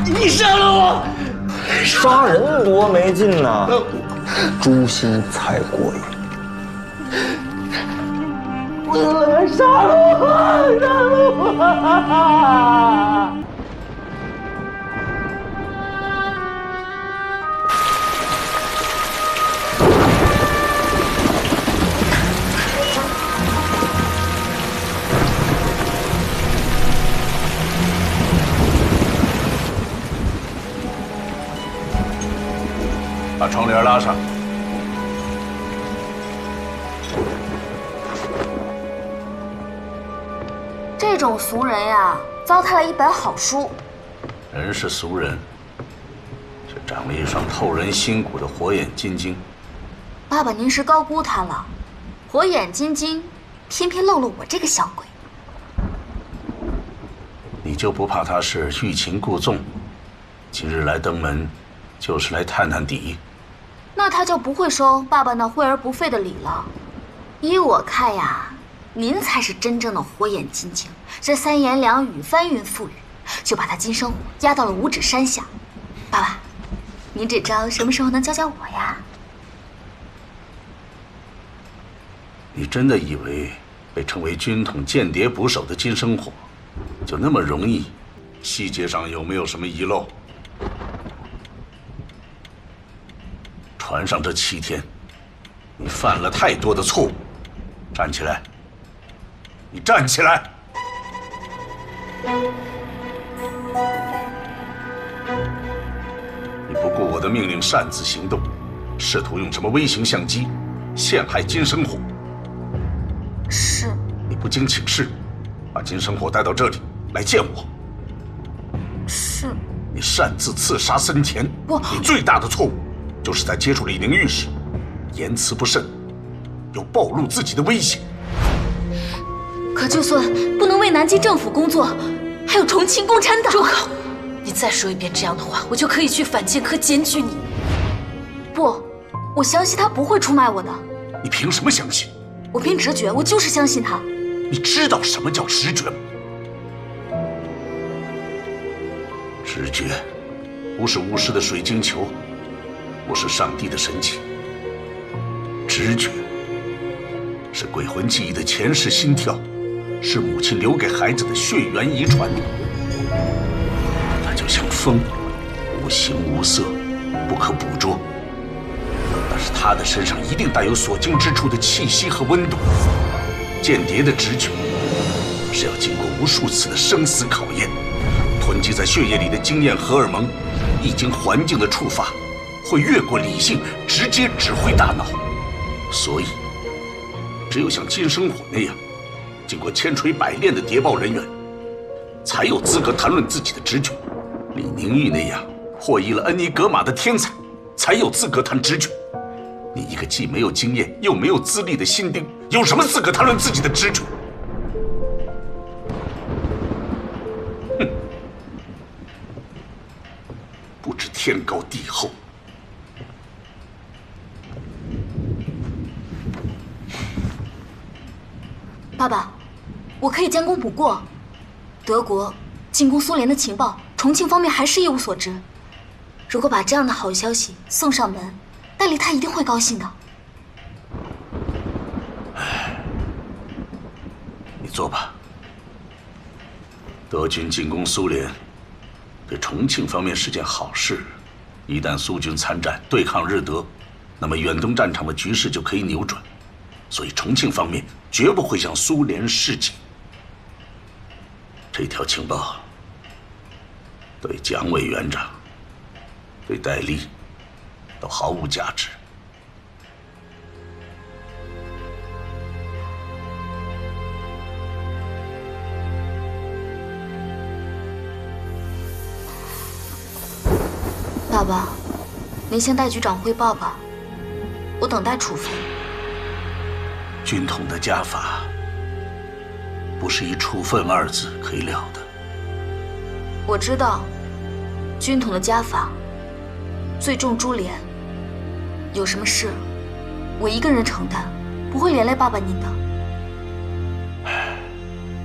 你杀了我！杀人多没劲呐，诛心才过瘾。杀了我！杀了我！把窗帘拉上。这种俗人呀，糟蹋了一本好书。人是俗人，却长了一双透人心骨的火眼金睛。爸爸，您是高估他了。火眼金睛，偏偏漏了我这个小鬼。你就不怕他是欲擒故纵？今日来登门，就是来探探底。那他就不会收爸爸那惠而不费的礼了。依我看呀，您才是真正的火眼金睛，这三言两语翻云覆雨，就把他金生火压到了五指山下。爸爸，您这招什么时候能教教我呀？你真的以为被称为军统间谍捕手的金生火就那么容易？细节上有没有什么遗漏？船上这7天，你犯了太多的错误。站起来！你站起来！你不顾我的命令擅自行动，试图用什么微型相机陷害金生火。是。你不经请示，把金生火带到这里来见我。是。你擅自刺杀森田。不，你最大的错误就是在接触李宁玉时，言辞不慎，又暴露自己的危险。可就算不能为南京政府工作，还有重庆共产党。住口！你再说一遍这样的话，我就可以去反间科检举你。不，我相信他不会出卖我的。你凭什么相信？我凭直觉，我就是相信他。你知道什么叫直觉吗？直觉不是巫师的水晶球，不是上帝的神奇。直觉是鬼魂记忆的前世心跳，是母亲留给孩子的血缘遗传。它就像风，无形无色，不可捕捉，但是他的身上一定带有所经之处的气息和温度。间谍的直觉是要经过无数次的生死考验，囤积在血液里的经验荷尔蒙，一经环境的触发，会越过理性，直接指挥大脑。所以，只有像金生火那样，经过千锤百炼的谍报人员，才有资格谈论自己的直觉。李宁玉那样获益了恩尼格玛的天才，才有资格谈直觉。你一个既没有经验又没有资历的新丁，有什么资格谈论自己的直觉？哼，不知天高地厚。爸爸，我可以将功补过。德国进攻苏联的情报，重庆方面还是一无所知。如果把这样的好消息送上门，戴笠他一定会高兴的。你坐吧。德军进攻苏联，对重庆方面是件好事。一旦苏军参战对抗日德，那么远东战场的局势就可以扭转。所以重庆方面绝不会向苏联示警。这条情报对蒋委员长、对戴笠都毫无价值。爸爸，您向戴局长汇报吧，我等待处分。军统的家法不是以处分2字可以了的。我知道，军统的家法最重株连，有什么事我一个人承担，不会连累爸爸您的。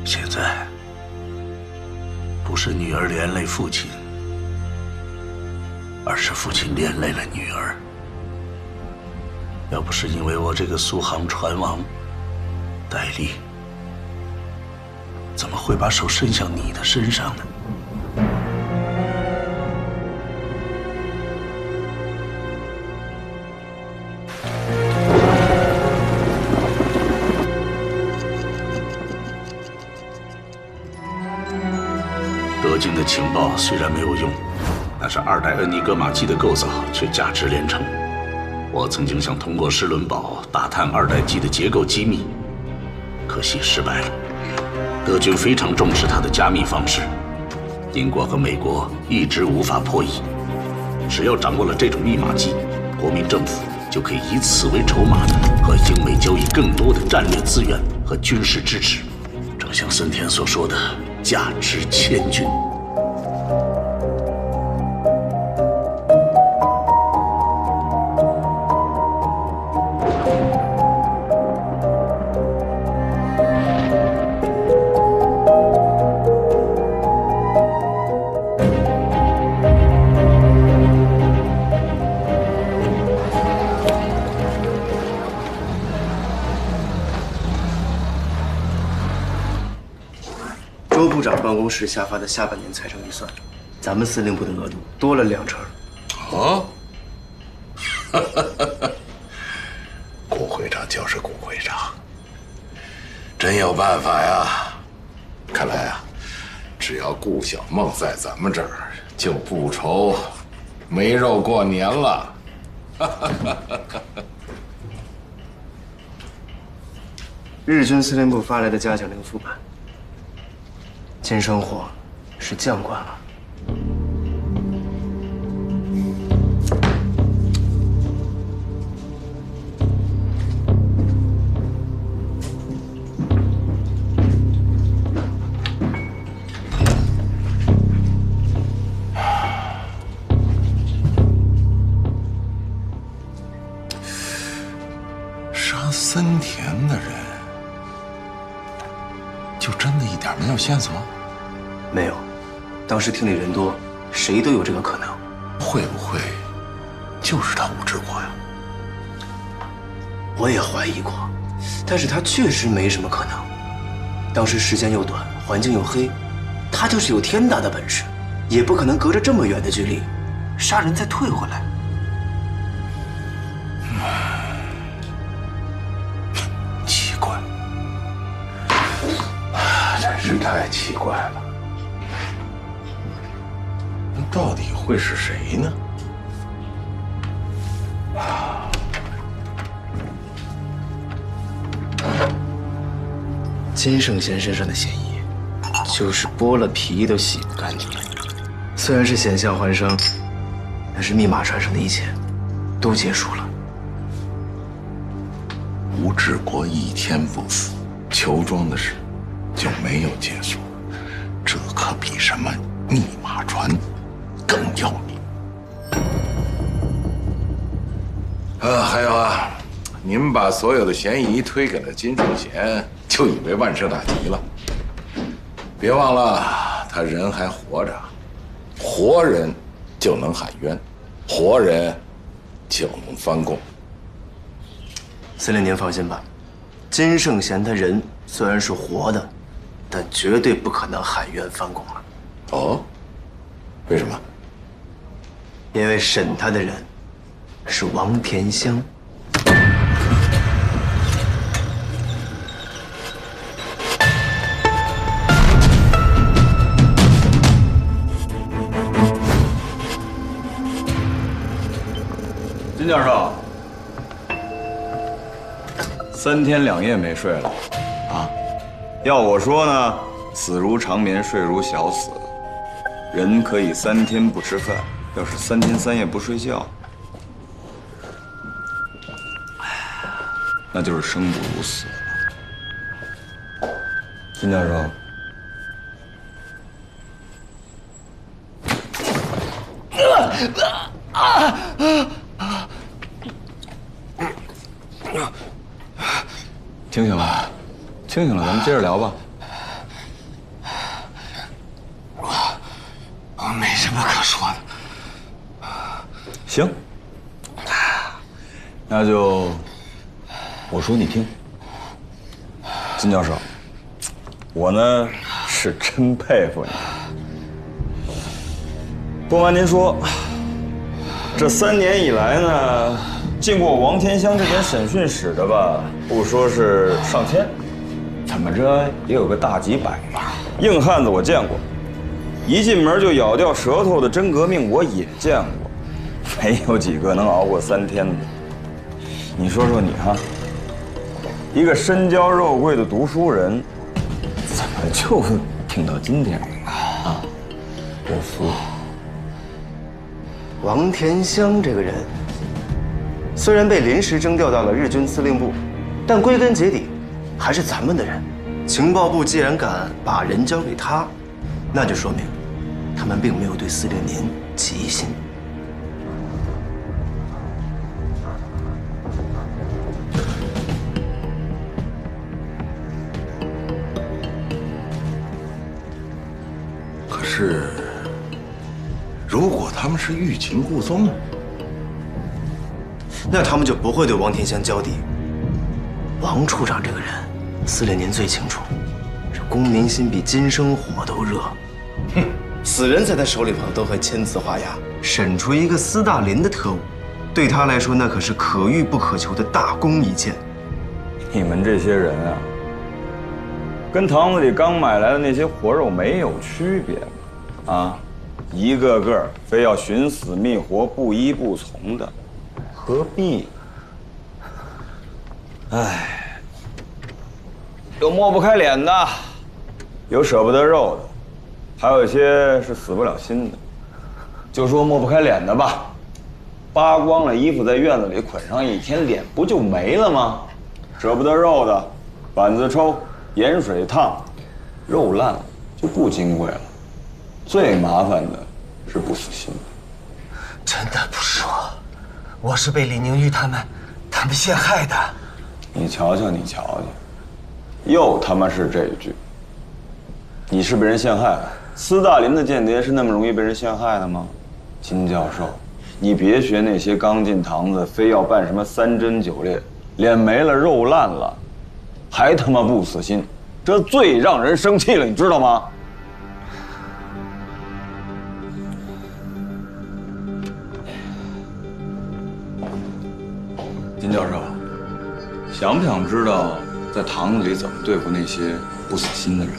现在不是女儿连累父亲，而是父亲连累了女儿。要不是因为我这个苏杭船王戴笠，怎么会把手伸向你的身上呢？德军的情报虽然没有用，但是2代恩尼格玛机的构造却价值连城。我曾经想通过施伦堡打探2代机的结构机密，可惜失败了。德军非常重视它的加密方式，英国和美国一直无法破译。只要掌握了这种密码机，国民政府就可以以此为筹码和英美交易更多的战略资源和军事支持。正像森田所说的，价值千钧。周部长办公室下发的下半年财政预算，咱们司令部的额度多了2成。哦，顾会长就是顾会长，真有办法呀！看来啊，只要顾小梦在咱们这儿，就不愁没肉过年了。日军司令部发来的加强令副本。金生火是将官了。杀森田的人，就真的一点没有线索？没有，当时厅里人多，谁都有这个可能。会不会就是他武志国呀？我也怀疑过，但是他确实没什么可能。当时时间又短，环境又黑，他就是有天大的本事，也不可能隔着这么远的距离杀人再退回来。奇怪，真是太奇怪了。那到底会是谁呢？金圣贤身上的嫌疑，就是剥了皮都洗不干净。虽然是险象环生，但是密码传上的一切都结束了。吴志国一天不死，裘庄的事就没有结束。这可比什么密码传更要命。还有啊，你们把所有的嫌疑推给了金圣贤，就以为万事大吉了。别忘了，他人还活着，活人就能喊冤，活人就能翻供。司令您放心吧，金圣贤他人虽然是活的，但绝对不可能喊冤翻供了。哦，为什么？因为审他的人是王田香。金教授，3天2夜没睡了，啊？要我说呢，死如长眠，睡如小死。人可以3天不吃饭，要是3天3夜不睡觉，那就是生不如死了。金教授。清醒了，清醒了，咱们接着聊吧。我没什么可说的。行，那就我说你听。金教授，我呢是真佩服你。不瞒您说，这3年以来呢，进过王天香这边审讯室的吧，不说是上千，怎么着也有个大几百吧。硬汉子我见过，一进门就咬掉舌头的真革命我也见过，没有几个能熬过3天的。你说说你哈，一个身娇肉贵的读书人，怎么就挺到今天啊？我服。王田香这个人，虽然被临时征调到了日军司令部，但归根结底还是咱们的人。情报部既然敢把人交给他，那就说明他们并没有对司令您起疑心。可是，如果他们是欲擒故纵，那他们就不会对王天香交底。王处长这个人，司令您最清楚，这公民心比金生火都热。哼，死人在他手里头都会签字画押，审出一个斯大林的特务，对他来说那可是可遇不可求的大功一件。你们这些人啊，跟堂子里刚买来的那些活肉没有区别嘛？啊，一个个非要寻死觅活、不依不从的，何必？哎，有抹不开脸的，有舍不得肉的，还有一些是死不了心的。就说抹不开脸的吧，扒光了衣服在院子里捆上一天，脸不就没了吗？舍不得肉的，板子抽，盐水烫，肉烂了就不金贵了。最麻烦的是不死心。真的不说，我是被李宁玉他们陷害的。你瞧瞧，你瞧瞧，又他妈是这一句。你是被人陷害的？斯大林的间谍是那么容易被人陷害的吗？金教授，你别学那些刚进堂子非要办什么3针9裂，脸没了肉烂了，还他妈不死心，这最让人生气了，你知道吗？金教授，想不想知道在堂子里怎么对付那些不死心的人？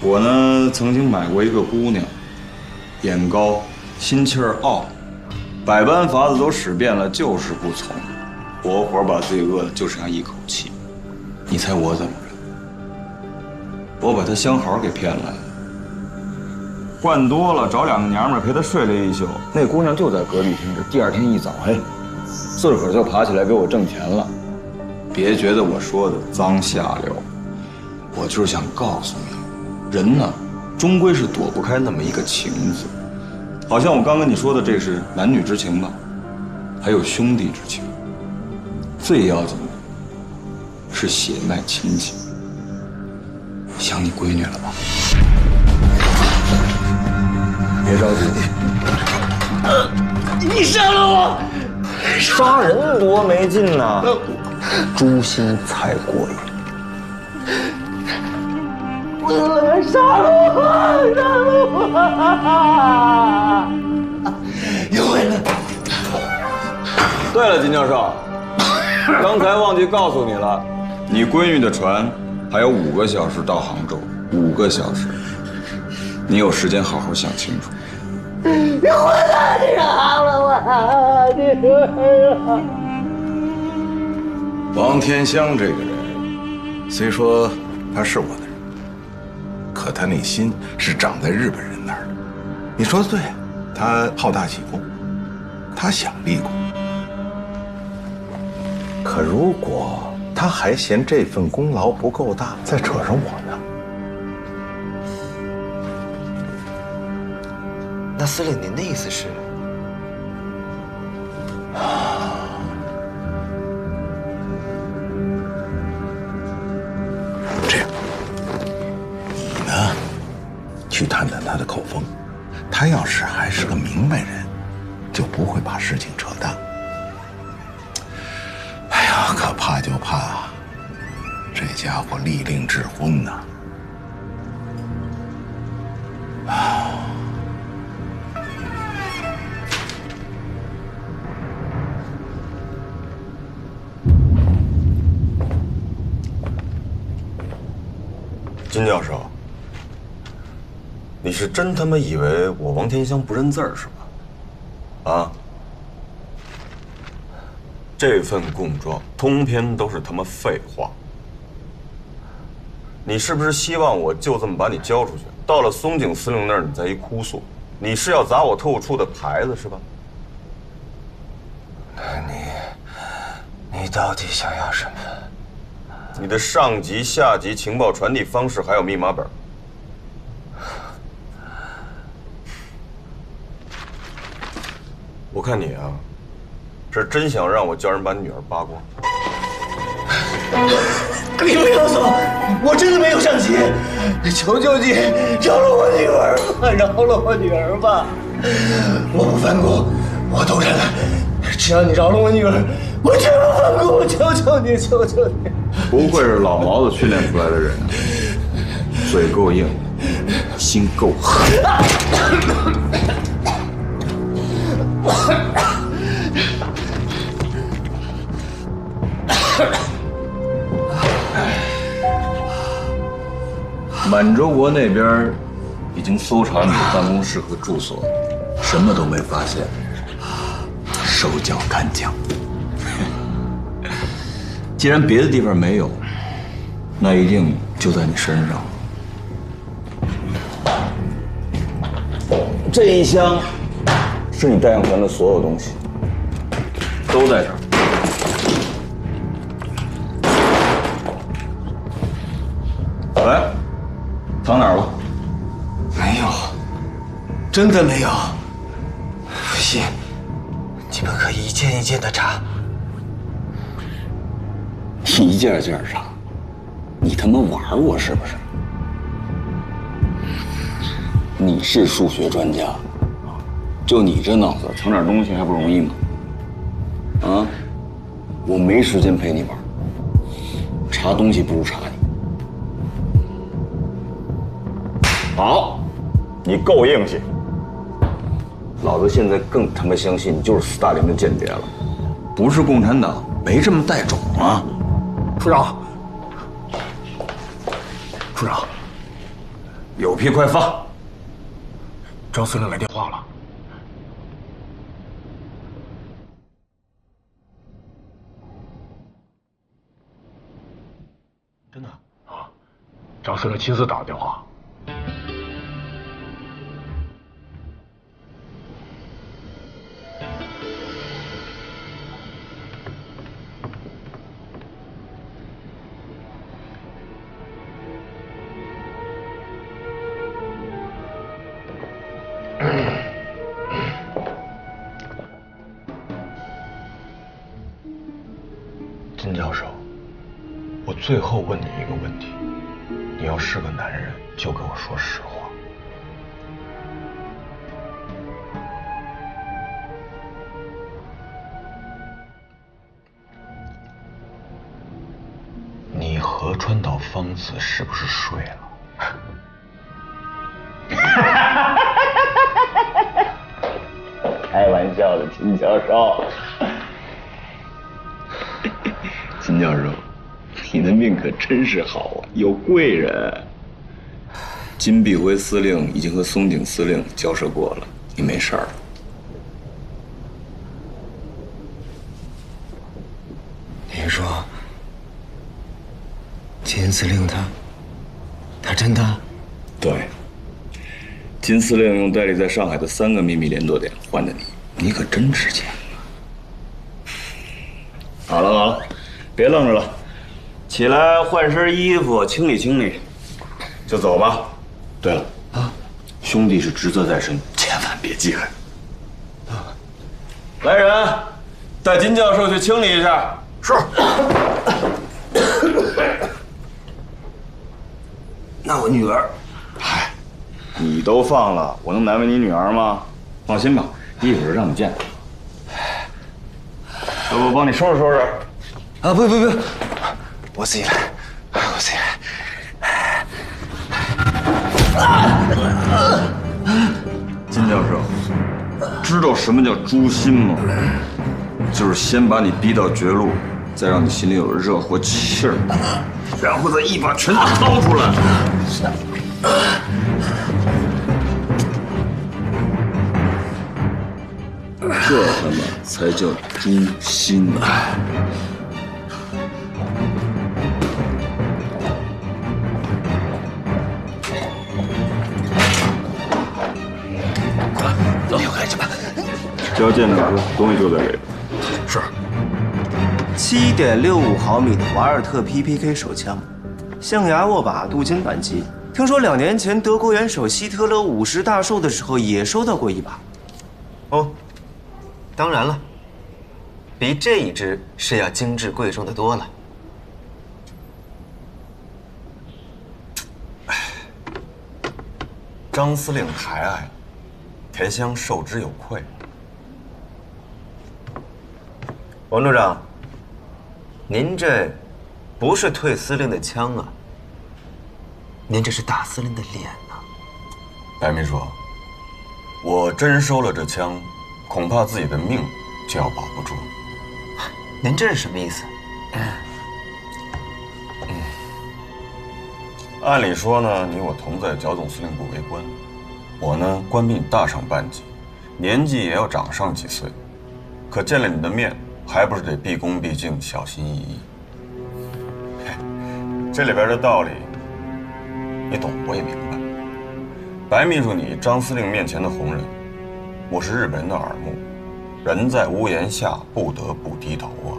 我呢，曾经买过一个姑娘，眼高，心气儿傲，百般法子都使遍了，就是不从，活活把自己饿的就剩下一口气。你猜我怎么着？我把她相好给骗来了，灌多了，找2个娘们陪她睡了一宿。那姑娘就在隔壁听着，第2天一早，嘿，自个儿就爬起来给我挣钱了。别觉得我说的脏下流，我就是想告诉你。人呢，终归是躲不开那么一个情字，好像我刚跟你说的，这是男女之情吧，还有兄弟之情，最要紧的是血脉亲情。想你闺女了吧？别着急，你杀了我！杀人多没劲呐，诛心才过瘾。杀了我！杀了我！又回来了。对了，金教授，刚才忘记告诉你了，你闺女的船还有5个小时到杭州，5个小时，你有时间好好想清楚。你混蛋！你杀了我！你说王天香这个人，虽说他是我的人，可他那心是长在日本人那儿的。你说的对，他好大喜功，他想立功。可如果他还嫌这份功劳不够大，再扯上我呢？那司令，您的意思是？这样，你呢，去探探他的口风，他要是还是个明白人，就不会把事情扯大。哎呀，可怕就怕这家伙利令智昏呐！金教授，你是真他妈以为我王天香不认字儿是吧？啊？这份供状通篇都是他妈废话。你是不是希望我就这么把你交出去？到了松井司令那儿，你再一哭诉，你是要砸我特务处的牌子是吧？你到底想要什么？你的上级、下级情报传递方式还有密码本。我看你啊，是真想让我叫人把你女儿扒光。你不要走，我真的没有上级，求求你饶了我女儿吧，饶了我女儿吧！我不反骨，我都认了。只要你饶了我女儿，我绝不反骨！求求你，求求你！不愧是老毛子训练出来的人，嘴够硬，心够狠。满洲国那边已经搜查你的办公室和住所，什么都没发现，手脚干将。既然别的地方没有，那一定就在你身上。这一箱是你带上船的所有东西，都在这儿。来，藏哪儿了？没有，真的没有。不行，你们可以一件一件的查。一件件查，你他妈玩我是不是？你是数学专家，就你这脑子，藏点东西还不容易吗？啊，我没时间陪你玩，查东西不如查你。好，你够硬气。老子现在更他妈相信你就是斯大林的间谍了，不是共产党没这么带种啊！处长，处长，有屁快发！张司令来电话了。真的啊？张司令亲自打的电话。金教授，我最后问你一个问题，你要是个男人，就跟我说实话。你和川岛芳子是不是睡了？开玩笑的，金教授。金教授，你的命可真是好啊，有贵人。金碧辉司令已经和松井司令交涉过了，你没事儿了。你是说，金司令他真的？对，金司令用代理在上海的3个秘密联络点换的你，你可真值钱。好了好了，别愣着了，起来换身衣服，清理清理，就走吧。对了啊，兄弟是职责在身，千万别记恨。来人，带金教授去清理一下。是。那我女儿，你都放了，我能难为你女儿吗？放心吧，一会儿就让你见。要不我帮你收拾收拾？啊，不，我自己来，我自己来。金教授，知道什么叫诛心吗？就是先把你逼到绝路，再让你心里有了热乎气儿，然后再一把拳头掏出来。这他妈才叫诛心啊！走，开去吧。交建筑师，东西就在这个。是。7.65毫米的瓦尔特 PPK 手枪，象牙握把，镀金扳机。听说2年前德国元首希特勒50大寿的时候也收到过一把。哦，当然了，比这一支是要精致贵重的多了。张司令抬爱了，田香受之有愧。王处长，您这不是退司令的枪啊，您这是打司令的脸呐！白秘书，我真收了这枪，恐怕自己的命就要保不住。您这是什么意思？按理说呢，你我同在剿总司令部为官，我呢官比你大上半级，年纪也要长上几岁，可见了你的面，还不是得毕恭毕敬，小心翼翼。这里边的道理，你懂，我也明白。白秘书，你张司令面前的红人，我是日本人的耳目，人在屋檐下，不得不低头啊。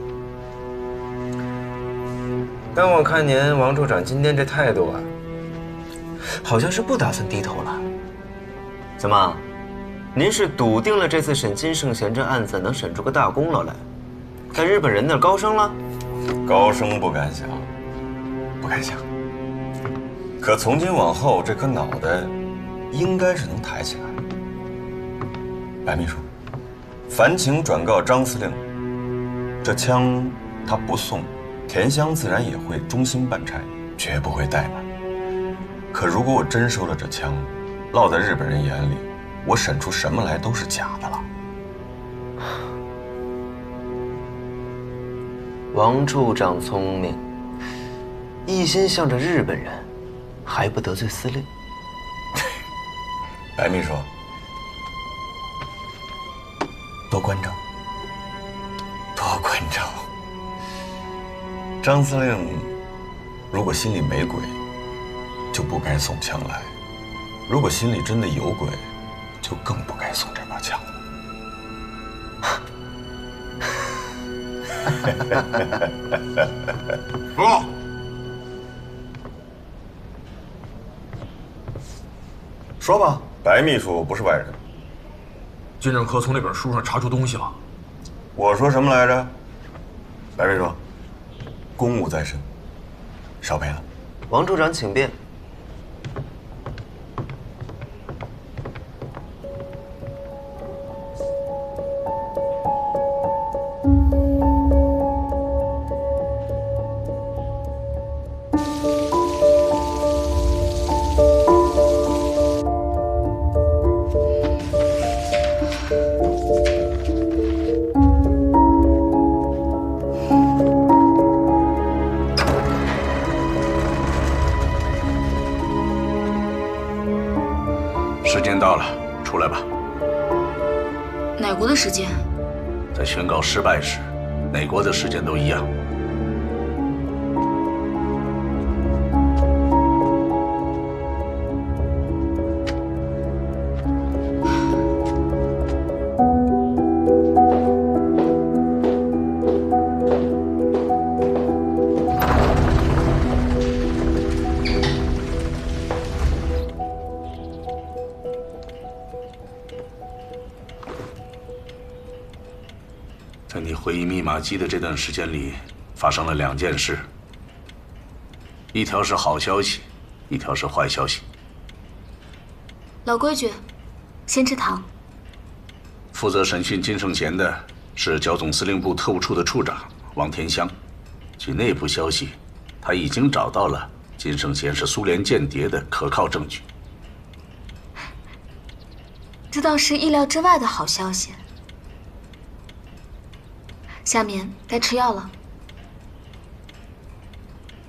但我看您王处长今天这态度啊，好像是不打算低头了。怎么，您是笃定了这次审金圣贤这案子能审出个大功劳来，在日本人那儿高升了？高升不敢想，不敢想。可从今往后，这颗脑袋应该是能抬起来。白秘书，烦请转告张司令，这枪他不送，田香自然也会忠心办差，绝不会怠慢。可如果我真收了这枪，落在日本人眼里，我审出什么来都是假的了。王处长聪明，一心向着日本人，还不得罪司令。白秘书，多关照，多关照。张司令如果心里没鬼，就不该送枪来；如果心里真的有鬼，就更不该送这把枪了。说，说吧，白秘书不是外人。金正科从那本书上查出东西了。我说什么来着？白秘书，公务在身，少赔了。王处长请便。时间到了，出来吧。哪国的时间？在宣告失败时，哪国的时间都一样。在你回忆密码机的这段时间里，发生了2件事，一条是好消息，一条是坏消息。老规矩，先吃糖。负责审讯金圣贤的是剿总司令部特务处的处长王天香。据内部消息，他已经找到了金圣贤是苏联间谍的可靠证据。这倒是意料之外的好消息。下面该吃药了。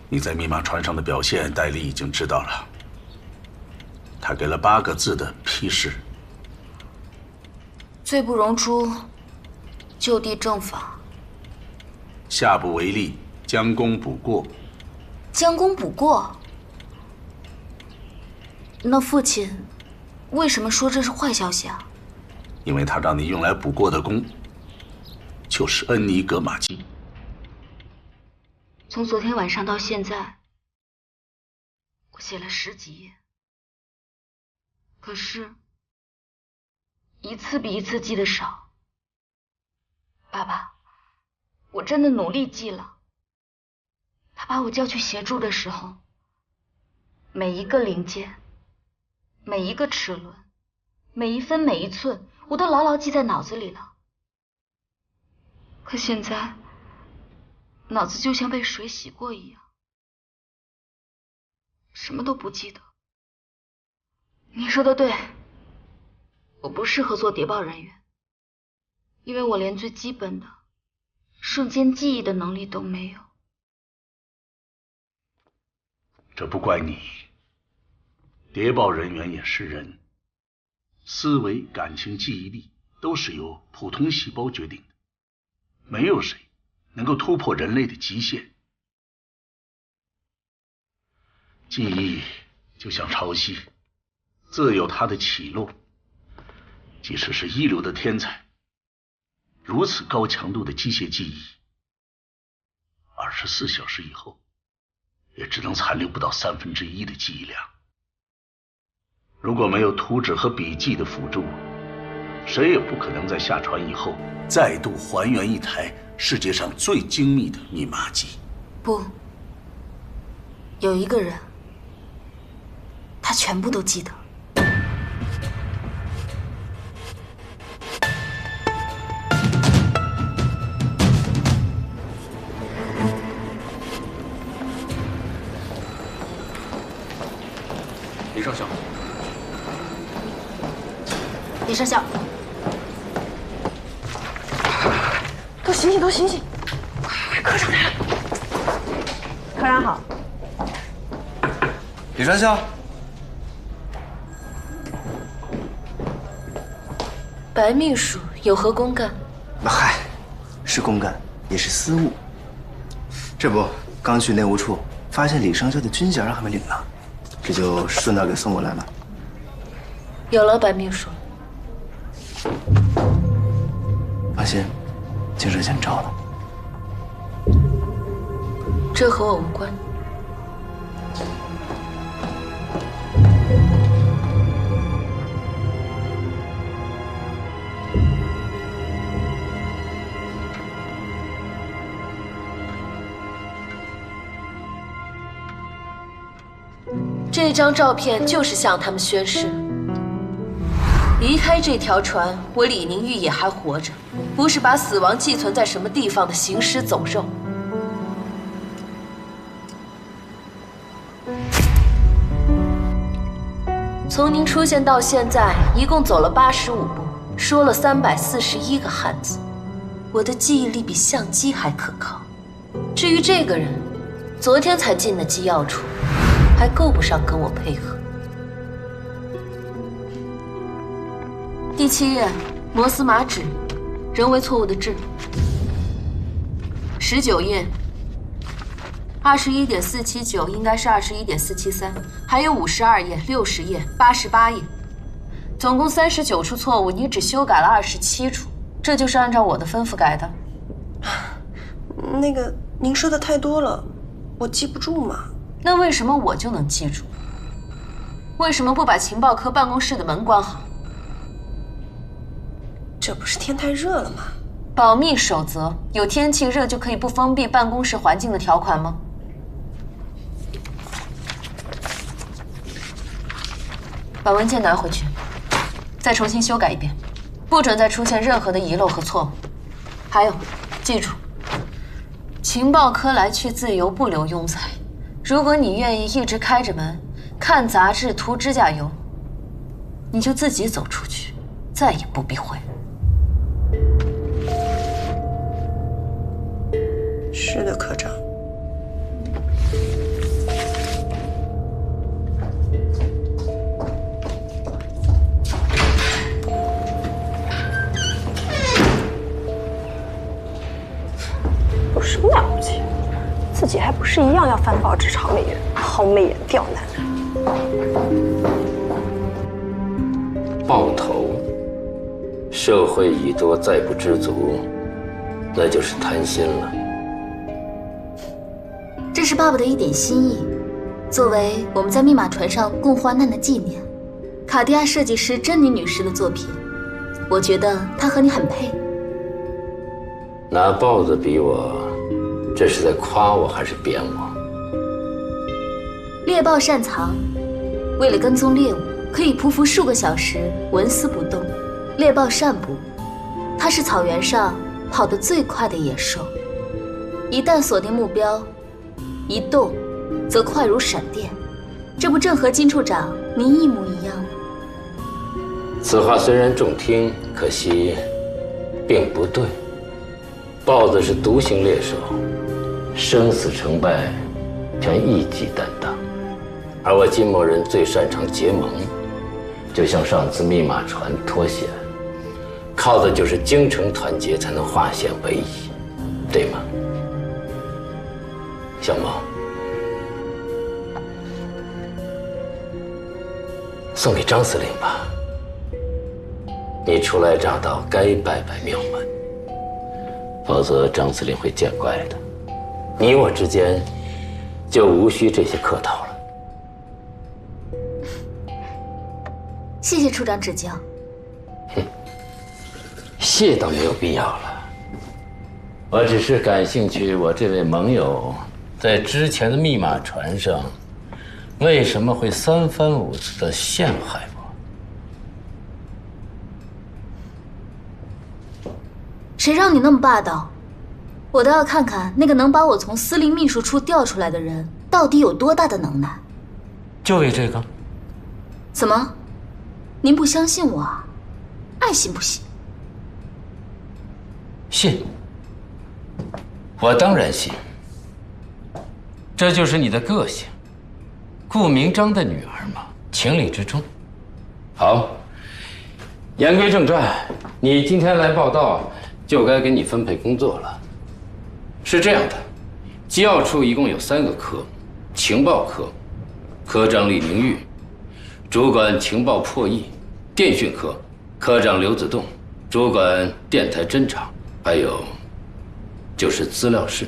你在密码船上的表现，戴笠已经知道了。他给了8个字的批示：罪不容诛，就地正法。下不为例，将功补过。将功补过？那父亲为什么说这是坏消息啊？因为他让你用来补过的功，就是恩尼格玛机。从昨天晚上到现在，我写了10几页，可是一次比一次记得少。爸爸，我真的努力记了。他把我叫去协助的时候，每一个零件，每一个齿轮，每一分每一寸，我都牢牢记在脑子里了。可现在脑子就像被水洗过一样，什么都不记得。你说的对，我不适合做谍报人员，因为我连最基本的瞬间记忆的能力都没有。这不怪你，谍报人员也是人，思维、感情、记忆力都是由普通细胞决定的，没有谁能够突破人类的极限。记忆就像潮汐，自有它的起落。即使是一流的天才，如此高强度的机械记忆，24小时以后，也只能残留不到1/3的记忆量。如果没有图纸和笔记的辅助，谁也不可能在下船以后再度还原一台世界上最精密的密码机。不，有一个人，他全部都记得。李上校，李上校，都醒醒，都醒醒！科长来了。科长好。李上校，白秘书有何公干？嗨，是公干，也是私务。这不，刚去内务处，发现李上校的军衔还没领呢，这就顺道给送过来了。有了，白秘书。放心，金圣贤招了。这和我无关。这张照片就是向他们宣誓，离开这条船，我李宁玉也还活着，不是把死亡寄存在什么地方的行尸走肉。从您出现到现在，一共走了85步，说了341个汉字。我的记忆力比相机还可靠。至于这个人，昨天才进的机要处，还够不上跟我配合。第7页，摩斯码纸，人为错误的质。19页，21.479应该是21.473，还有52页、60页、88页，总共39处错误，你只修改了27处，这就是按照我的吩咐改的。那个，您说的太多了，我记不住嘛。那为什么我就能记住？为什么不把情报科办公室的门关好？这不是天太热了吗？保密守则有天气热就可以不封闭办公室环境的条款吗？把文件拿回去，再重新修改一遍，不准再出现任何的遗漏和错误。还有，记住，情报科来去自由，不留庸才。如果你愿意一直开着门看杂志、涂指甲油，你就自己走出去，再也不必回来。是的，科长。有什么了不起？自己还不是一样要翻报纸炒美人，薅媚眼刁难人。报头，社会已多，再不知足，那就是贪心了。这是爸爸的一点心意，作为我们在密码船上共患难的纪念。卡地亚设计师珍妮女士的作品，我觉得她和你很配。拿豹子比我，这是在夸我还是贬我？猎豹擅长，为了跟踪猎物，可以匍匐数个小时，纹丝不动。猎豹善捕，它是草原上跑得最快的野兽。一旦锁定目标，一动则快如闪电。这不正和金处长您一模一样吗？此话虽然中听，可惜并不对。豹子是独行猎手，生死成败全一骑担当，而我金某人最擅长结盟，就像上次密码船脱险，靠的就是精诚团结才能化险为夷，对吗？小萌，送给张司令吧。你初来乍到，该拜拜庙门，否则张司令会见怪的。你我之间就无需这些客套了。谢谢处长指教。谢倒没有必要了，我只是感兴趣，我这位盟友在之前的密码船上为什么会三番五次的陷害我？谁让你那么霸道？我倒要看看那个能把我从司令秘书处调出来的人到底有多大的能耐。就为这个？怎么？您不相信我啊？爱信不信？信，我当然信。这就是你的个性，顾明章的女儿嘛，情理之中。好，言归正传，你今天来报道，就该给你分配工作了。是这样的，机要处一共有3个科：情报科，科长李明玉，主管情报破译；电讯科，科长刘子栋，主管电台侦查；还有就是资料室，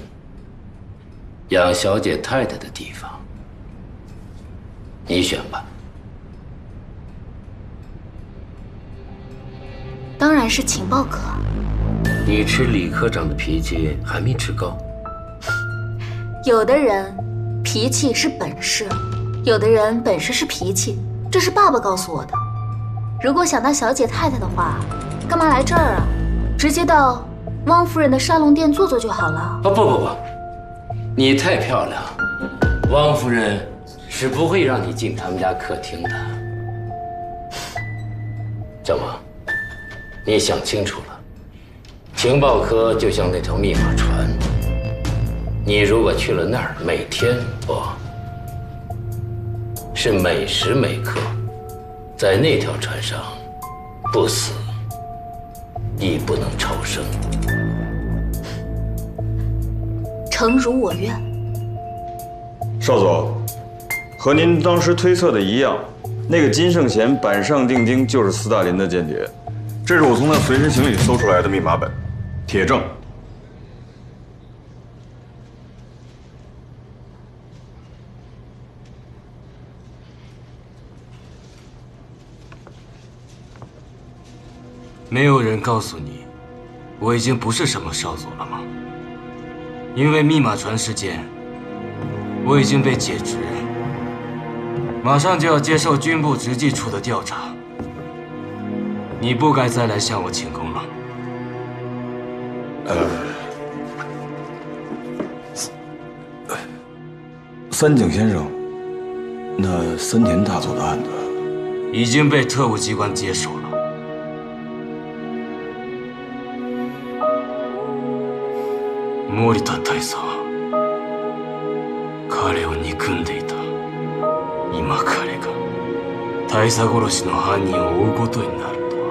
养小姐太太的地方。你选吧。当然是情报科。你吃李科长的脾气还没吃够？有的人脾气是本事，有的人本事是脾气，这是爸爸告诉我的。如果想当小姐太太的话，干嘛来这儿啊？直接到汪夫人的沙龙店坐坐就好了。哦不，你太漂亮，汪夫人是不会让你进他们家客厅的。小萌，你想清楚了。情报科就像那条密码船，你如果去了那儿，每天是每时每刻，在那条船上，不死亦不能超生。诚如我愿。少佐，和您当时推测的一样，那个金圣贤板上钉钉就是斯大林的间谍。这是我从他随身行李搜出来的密码本，铁证。没有人告诉你，我已经不是什么少佐了吗？因为密码船事件，我已经被解职，马上就要接受军部直系处的调查，你不该再来向我请功了。三井先生，那森田大佐的案子已经被特务机关接手了。森田大佐、彼を憎んでいた。今彼が大佐殺しの犯人を追うことになるとは。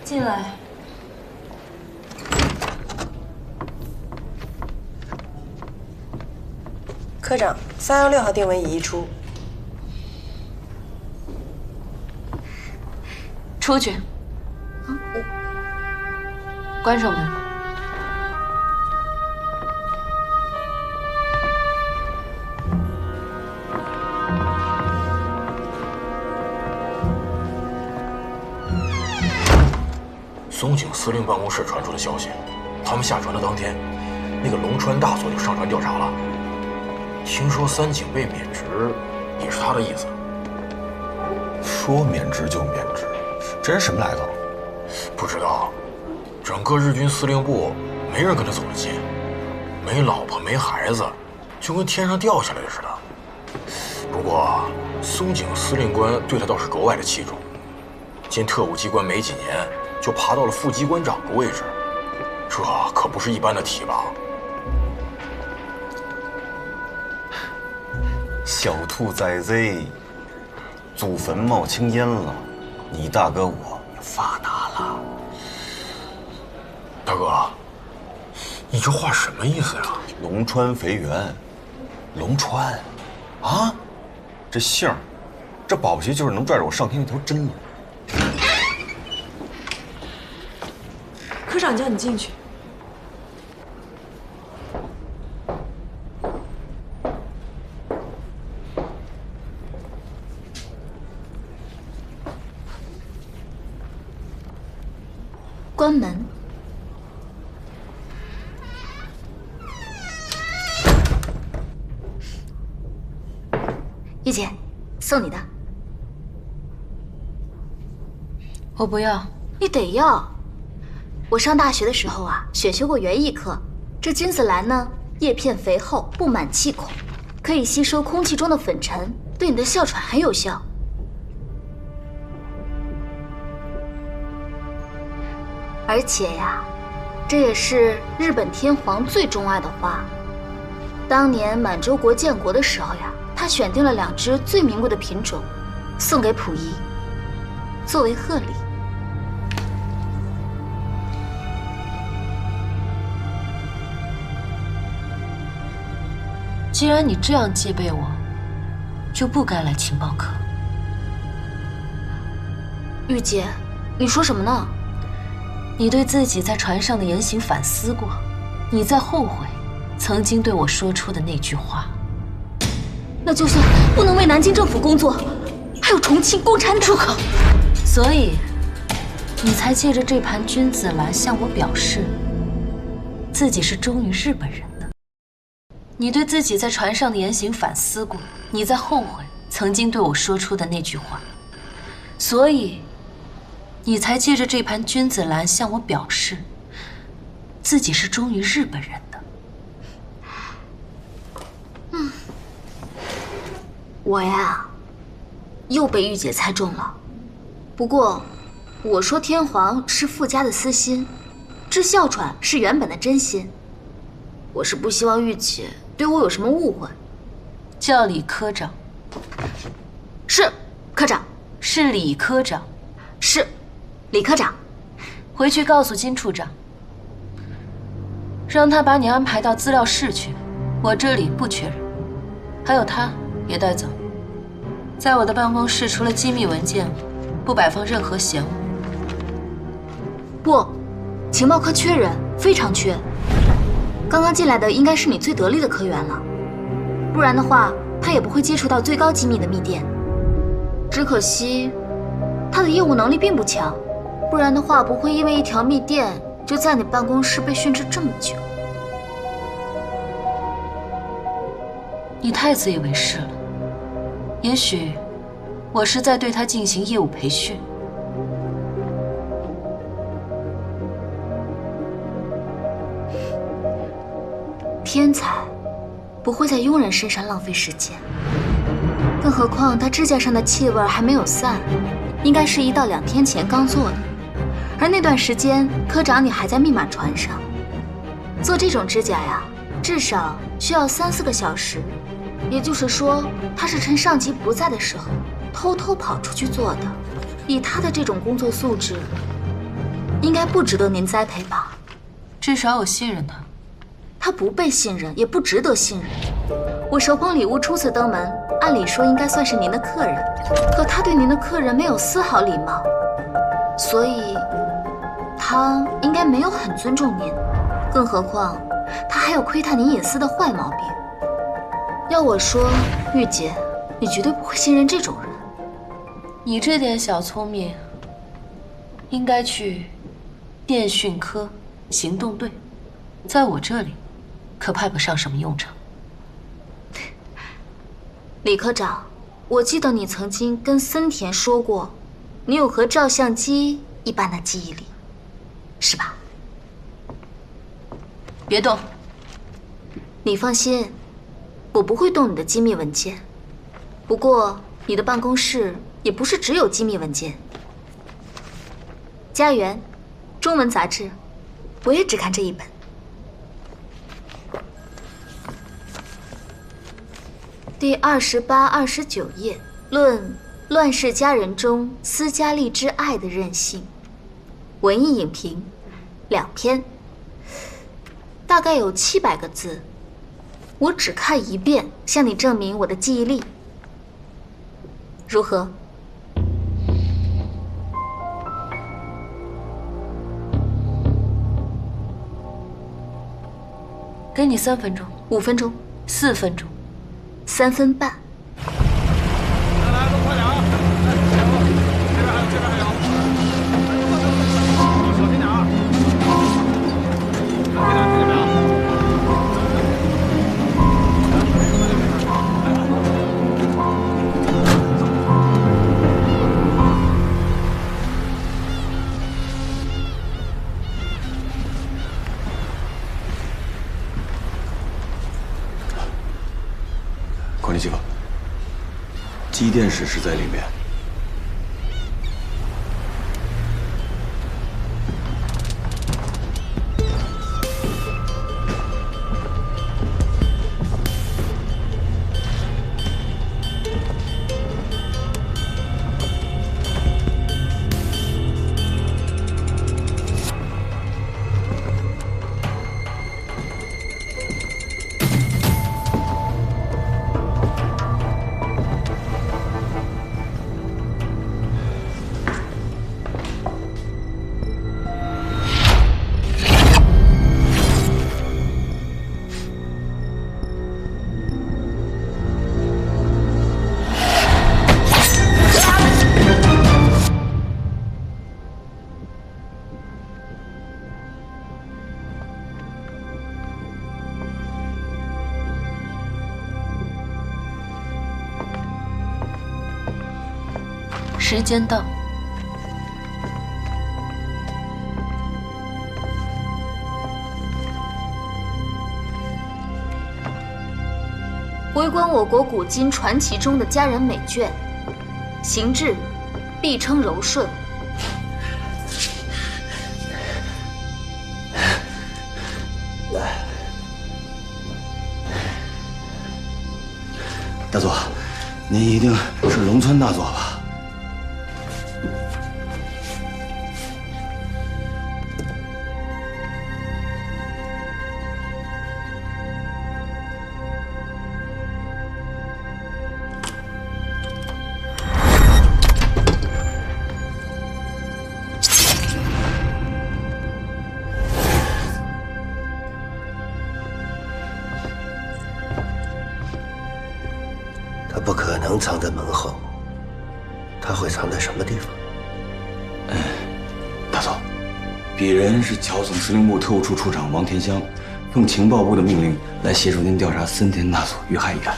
进来。科长，316号电文已移出。出去。关上门。松井司令办公室传出的消息，他们下船的当天，那个龙川大佐就上船调查了。听说三井被免职，也是他的意思。说免职就免职，这人什么来头？不知道，整个日军司令部没人跟他走得近，没老婆没孩子，就跟天上掉下来的似的。不过松井司令官对他倒是格外的器重，进特务机关没几年，就爬到了副机关长的位置，这可不是一般的提拔。小兔崽子，祖坟冒青烟了，你大哥我也发达了。大哥，你这话什么意思呀？龙川肥原，龙川，啊，这姓儿，这保不齐就是能拽着我上天那条真龙。科长叫你进去。关门。玉姐，送你的。我不要。你得要。我上大学的时候啊，选修过园艺课。这君子兰呢，叶片肥厚，布满气孔，可以吸收空气中的粉尘，对你的哮喘很有效。而且呀，这也是日本天皇最钟爱的花。当年满洲国建国的时候呀，他选定了2只最名贵的品种，送给溥仪，作为贺礼。既然你这样戒备我，就不该来情报课。玉姐，你说什么呢？你对自己在船上的言行反思过？你在后悔曾经对我说出的那句话？那就算不能为南京政府工作，还有重庆共产党。出口！所以，你才借着这盘君子兰向我表示，自己是忠于日本人的。你对自己在船上的言行反思过？你在后悔曾经对我说出的那句话？所以。你才借着这盘君子兰向我表示，自己是忠于日本人的。我呀，又被玉姐猜中了。不过，我说天皇是附加的私心，治哮喘是原本的真心。我是不希望玉姐对我有什么误会。叫李科长。是，科长。是李科长。是。李科长，回去告诉金处长，让他把你安排到资料室去，我这里不缺人。还有他，别带走。在我的办公室，除了机密文件，不摆放任何闲物。不，情报科缺人，非常缺。刚刚进来的应该是你最得力的科员了，不然的话，他也不会接触到最高机密的密电。只可惜，他的业务能力并不强，不然的话，不会因为一条密电就在你办公室被训斥这么久。你太自以为是了。也许，我是在对他进行业务培训。天才不会在庸人身上浪费时间，更何况他指甲上的气味还没有散，应该是1到2天前刚做的。而那段时间，科长你还在密码船上做这种指甲呀，至少需要3、4个小时。也就是说，他是趁上级不在的时候偷偷跑出去做的。以他的这种工作素质，应该不值得您栽培吧？至少我信任他。他不被信任，也不值得信任。我手捧礼物初次登门，按理说应该算是您的客人，可他对您的客人没有丝毫礼貌，所以他应该没有很尊重您。更何况，他还有窥探您隐私的坏毛病。要我说，玉姐，你绝对不会信任这种人。你这点小聪明，应该去电讯科行动队，在我这里，可派不上什么用场。李科长，我记得你曾经跟森田说过，你有和照相机一般的记忆力，是吧？别动。你放心，我不会动你的机密文件。不过，你的办公室也不是只有机密文件。家园，中文杂志，我也只看这一本。第28、29页，论乱世佳人中斯嘉丽之爱的任性。文艺影评，2篇，大概有700个字。我只看1遍，向你证明我的记忆力，如何？给你3分钟，5分钟，4分钟，3分半。来，都快点啊！这边还有，这边还有。小心点啊！小心点，听见没有？管理机构，机电室是在里面。时间到。回观我国古今传奇中的佳人美眷，形制必称柔顺。大佐，您一定是龙川大佐吧？能藏在门后，他会藏在什么地方？大嫂，鄙人是桥总司令部特务处处长王田香，奉情报部的命令来协助您调查森田大佐遇害一案。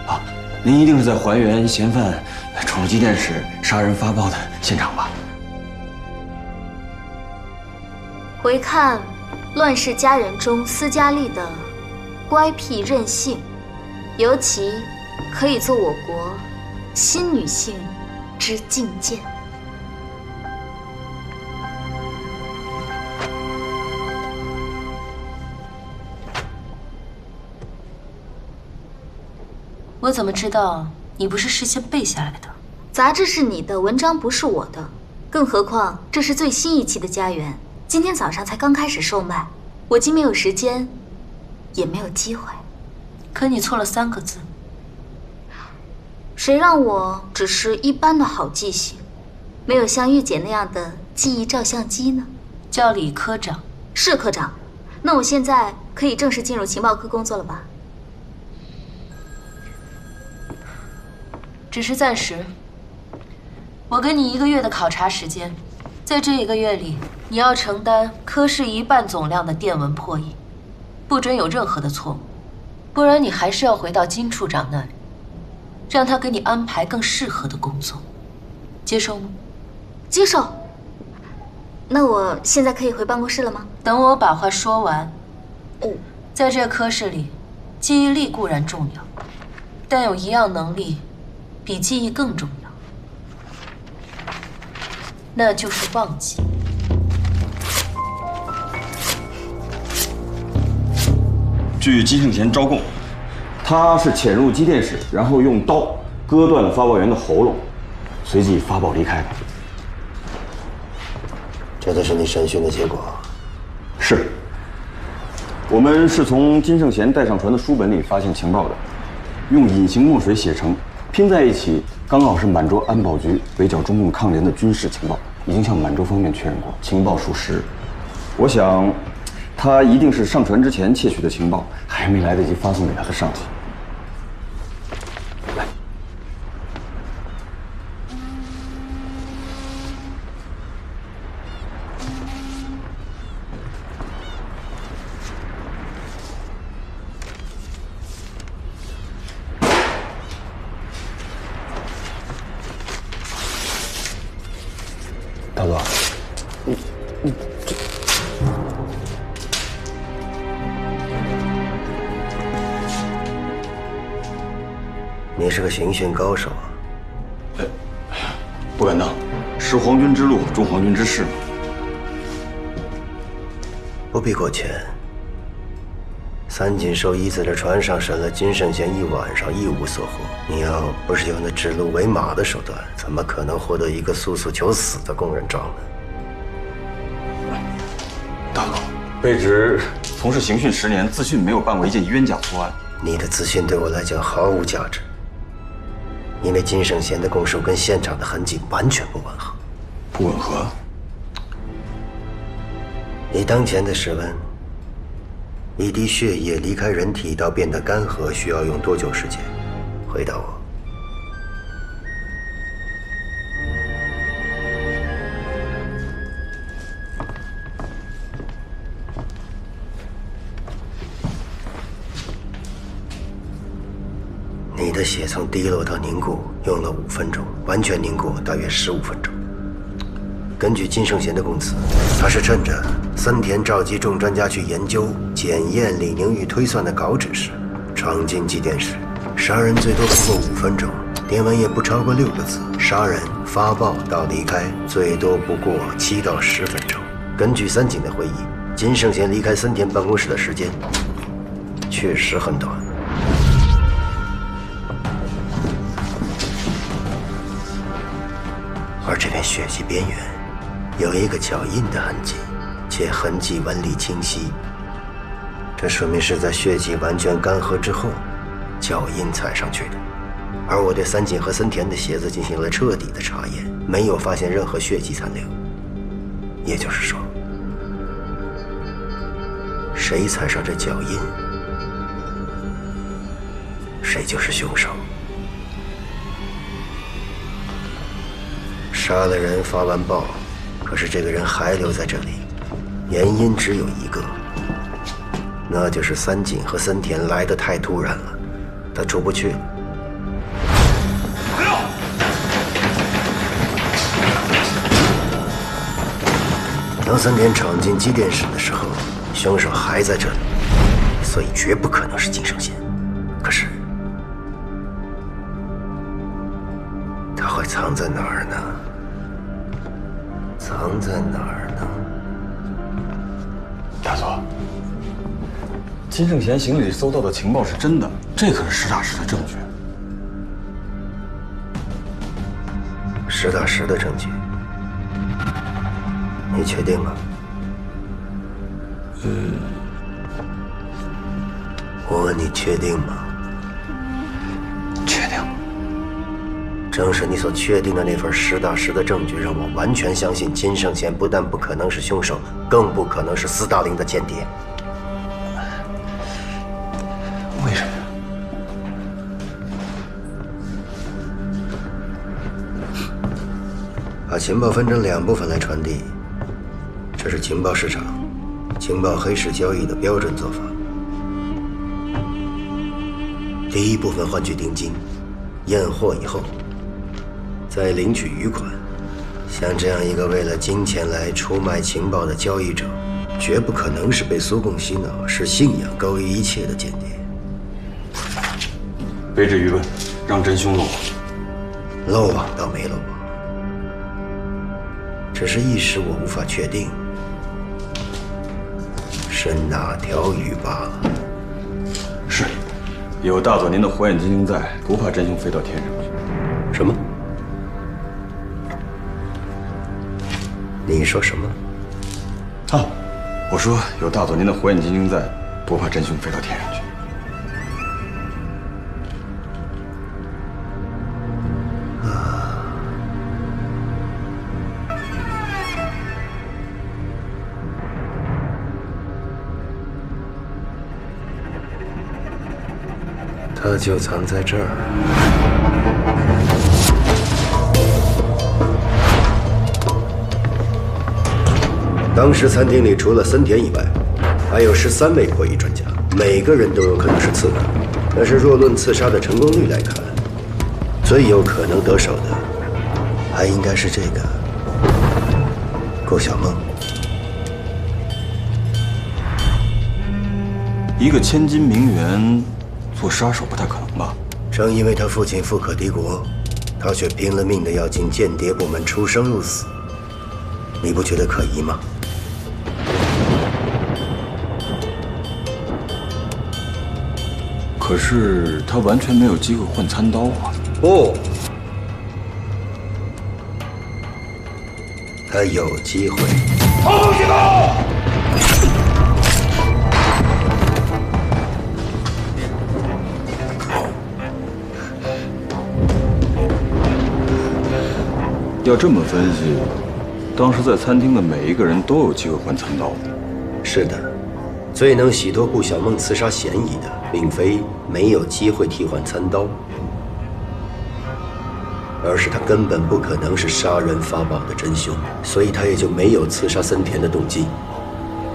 啊，您一定是在还原嫌犯闯入机电室杀人发报的现场吧？回看《乱世佳人》中斯嘉丽的乖僻任性，尤其可以做我国新女性之镜鉴。我怎么知道你不是事先背下来的？杂志是你的，文章不是我的，更何况这是最新一期的《家园》，今天早上才刚开始售卖，我既没有时间，也没有机会。可你错了3个字。谁让我只是一般的好记性，没有像玉姐那样的记忆照相机呢？叫李科长。是科长。那我现在可以正式进入情报科工作了吧？只是暂时。我给你1个月的考察时间，在这1个月里，你要承担科室1半总量的电文破译，不准有任何的错误，不然你还是要回到金处长那里，让他给你安排更适合的工作。接受吗？接受。那我现在可以回办公室了吗？等我把话说完。在这科室里，记忆力固然重要，但有一样能力比记忆更重要，那就是忘记。据金圣贤招供，他是潜入机电室，然后用刀割断了发报员的喉咙，随即发报离开的。这就是你审讯的结果？是。我们是从金圣贤带上船的书本里发现情报的，用隐形墨水写成，拼在一起，刚好是满洲安保局围剿中共抗联的军事情报，已经向满洲方面确认过，情报属实。我想，他一定是上船之前窃取的情报，还没来得及发送给他的上级。来，大哥，你是个刑讯高手啊！不敢当，是皇军之路，忠皇军之事嘛。不必过谦。三井寿一在这船上审了金圣贤1晚上，一无所获。你要不是用那指鹿为马的手段，怎么可能获得一个速速求死的供认状呢？大佬，被指从事刑讯10年，自讯没有办过一件冤假错案。你的自信对我来讲毫无价值，因为金圣贤的供述跟现场的痕迹完全不吻合。不吻合？以当前的室温，一滴血液离开人体到变得干涸需要用多久时间？回答我。你的血从滴落到凝固用了5分钟，完全凝固大约15分钟。根据金圣贤的供词，他是趁着森田召集众专家去研究检验李宁玉推算的稿纸时，闯进机电室。杀人最多不过5分钟，电文也不超过6个字。杀人、发报到离开最多不过7到10分钟。根据三井的回忆，金圣贤离开森田办公室的时间确实很短。而这片血迹边缘有一个脚印的痕迹，且痕迹纹理清晰，这说明是在血迹完全干涸之后，脚印踩上去的。而我对三井和森田的鞋子进行了彻底的查验，没有发现任何血迹残留。也就是说，谁踩上这脚印，谁就是凶手。杀了人，发完报，可是这个人还留在这里，原因只有一个，那就是三井和森田来得太突然了，他出不去了。当森田闯进机电室的时候，凶手还在这里，所以绝不可能是金圣贤。可是他会藏在哪儿呢？藏在哪儿呢？大佐，金圣贤行李里搜到的情报是真的，这可是实打实的证据。实打实的证据，你确定吗？我问你确定吗？确定。正是你所确定的那份实打实的证据，让我完全相信金圣贤不但不可能是凶手，更不可能是斯大林的间谍。为什么？把情报分成2部分来传递，这是情报市场、情报黑市交易的标准做法。第一部分换取定金，验货以后再领取余款。像这样一个为了金钱来出卖情报的交易者，绝不可能是被苏共洗脑、视信仰高于一切的间谍。卑职愚笨，让真凶漏网。漏网倒没漏网，只是一时我无法确定是哪条鱼罢了。是，有大佐您的火眼金睛在，不怕真凶飞到天上去。什么？你说什么？啊，我说有大佐您的火眼金睛在，不怕真凶飞到天上去。他就藏在这儿。当时餐厅里除了森田以外，还有13位破译专家，每个人都有可能是刺客。但是若论刺杀的成功率来看，最有可能得手的，还应该是这个顾小梦。一个千金名媛做杀手不太可能吧？正因为他父亲富可敌国，他却拼了命的要进间谍部门出生入死，你不觉得可疑吗？可是他完全没有机会换餐刀啊！不，他有机会。冲击刀！要这么分析，当时在餐厅的每一个人都有机会换餐刀。是的，最能洗脱顾小梦刺杀嫌疑的，并非没有机会替换餐刀，而是他根本不可能是杀人发报的真凶，所以他也就没有刺杀森田的动机。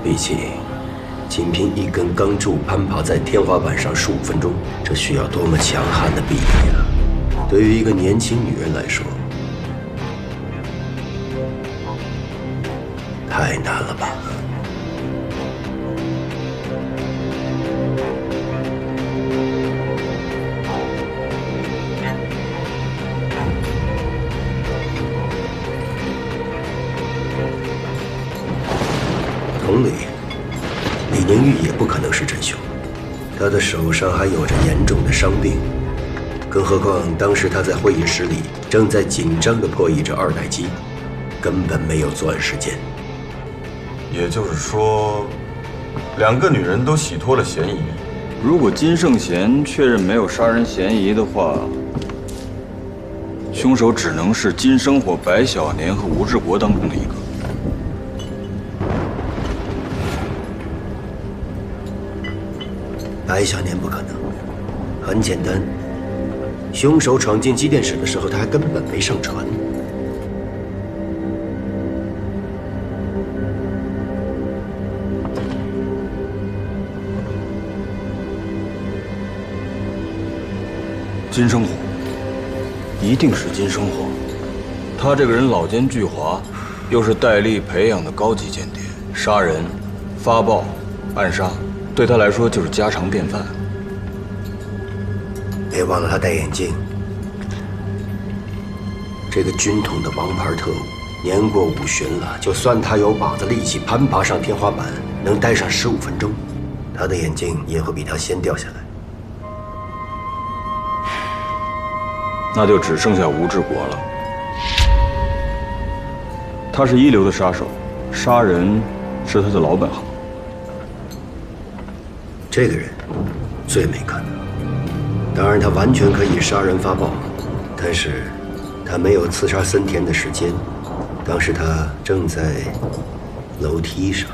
毕竟，仅凭一根钢柱攀爬在天花板上15分钟，这需要多么强悍的臂力啊！对于一个年轻女人来说，太难了吧？同理，李宁玉也不可能是真凶，他的手上还有着严重的伤病，更何况当时他在会议室里正在紧张地破译着2代机，根本没有作案时间。也就是说，2个女人都洗脱了嫌疑。如果金圣贤确认没有杀人嫌疑的话，凶手只能是金生火、白小年和吴志国当中的一个。白小年不可能，很简单，凶手闯进机电室的时候，他还根本没上船。金生火，一定是金生火。他这个人老奸巨猾，又是戴笠培养的高级间谍，杀人、发报、暗杀，对他来说就是家常便饭。别忘了他戴眼镜。这个军统的王牌特务，年过50旬了，就算他有把子力气攀爬上天花板，能待上15分钟，他的眼镜也会比他先掉下来。那就只剩下吴志国了。他是一流的杀手，杀人是他的老本行。这个人最没可能。当然，他完全可以杀人发报，但是他没有刺杀森田的时间。当时他正在楼梯上，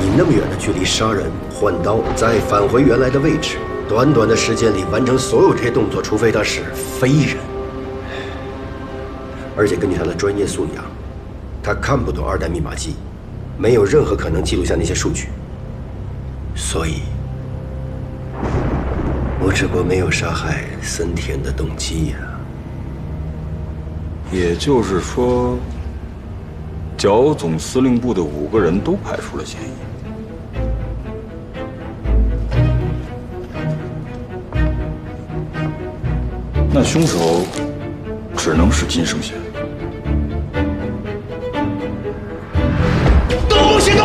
以那么远的距离杀人、换刀，再返回原来的位置，短短的时间里完成所有这些动作，除非他是飞人。而且根据他的专业素养，他看不懂2代密码机，没有任何可能记录下那些数据。所以，吴志国没有杀害森田的动机呀。也就是说，剿总司令部的5个人都排除了嫌疑。那凶手只能是金圣贤。动武行动！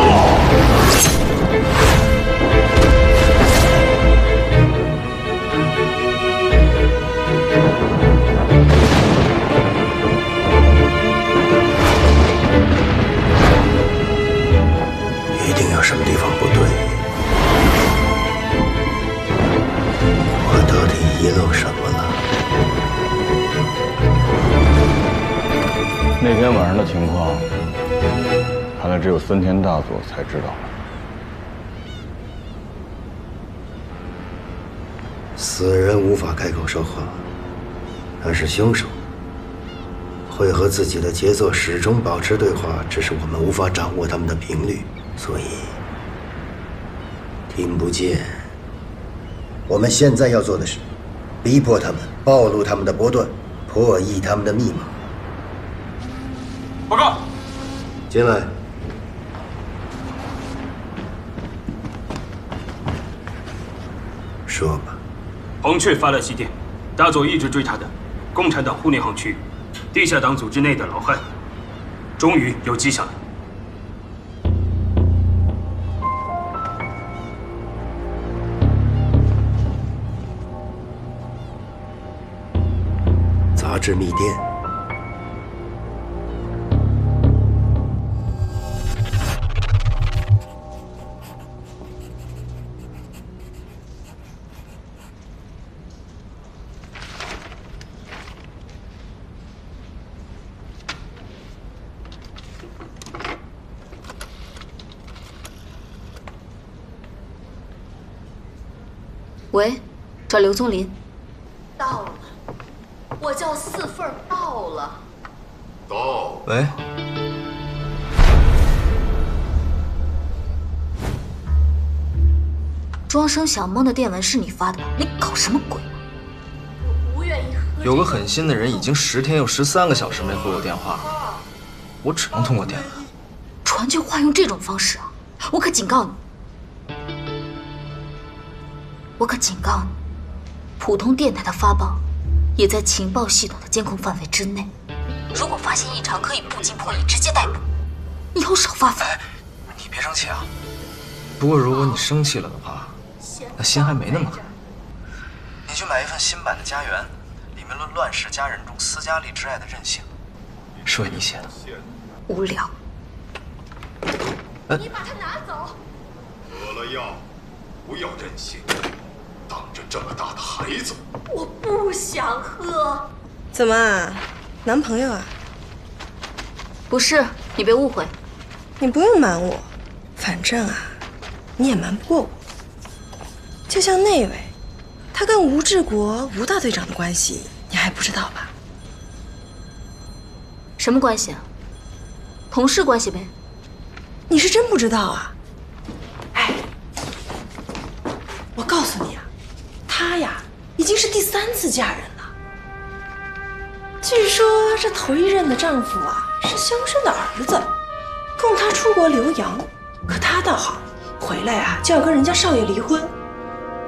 一定有什么地方不对，我到底遗漏什么了？那天晚上的情况，看来只有森田大佐才知道了。死人无法开口说话，但是凶手会和自己的杰作始终保持对话，只是我们无法掌握他们的频率，所以听不见。我们现在要做的是逼迫他们暴露他们的波段，破译他们的密码。报告，进来。说吧。红雀发了急电，大佐一直追查的共产党护内行区地下党组织内的老汉，终于有迹象了。杂志密电。喂，找刘宗林。到了，我叫4份到了。到。喂，庄生小梦的电文是你发的吧？你搞什么鬼？我不愿意喝。有个狠心的人已经10天又13个小时没回我电话了，我只能通过电文。传句话用这种方式啊！我可警告你。我可警告你，普通电台的发报也在情报系统的监控范围之内。如果发现异常，可以不经破译直接逮捕。以后少发疯。你别生气啊。不过如果你生气了的话，那心还没那么狠。你去买一份新版的《家园》，里面论乱世佳人中斯嘉丽之爱的任性，是为你写的。无聊。你把它拿走。喝了药，不要任性。当着这么大的孩子，我不想喝。怎么啊？男朋友啊？不是，你别误会。你不用瞒我，反正啊，你也瞒不过我。就像那位，他跟吴志国吴大队长的关系，你还不知道吧？什么关系啊？同事关系呗。你是真不知道啊？哎，我告诉你啊，他呀已经是第3 3次嫁人了。据说这头一任的丈夫啊是乡绅的儿子，供她出国留洋。可她倒好，回来啊就要跟人家少爷离婚，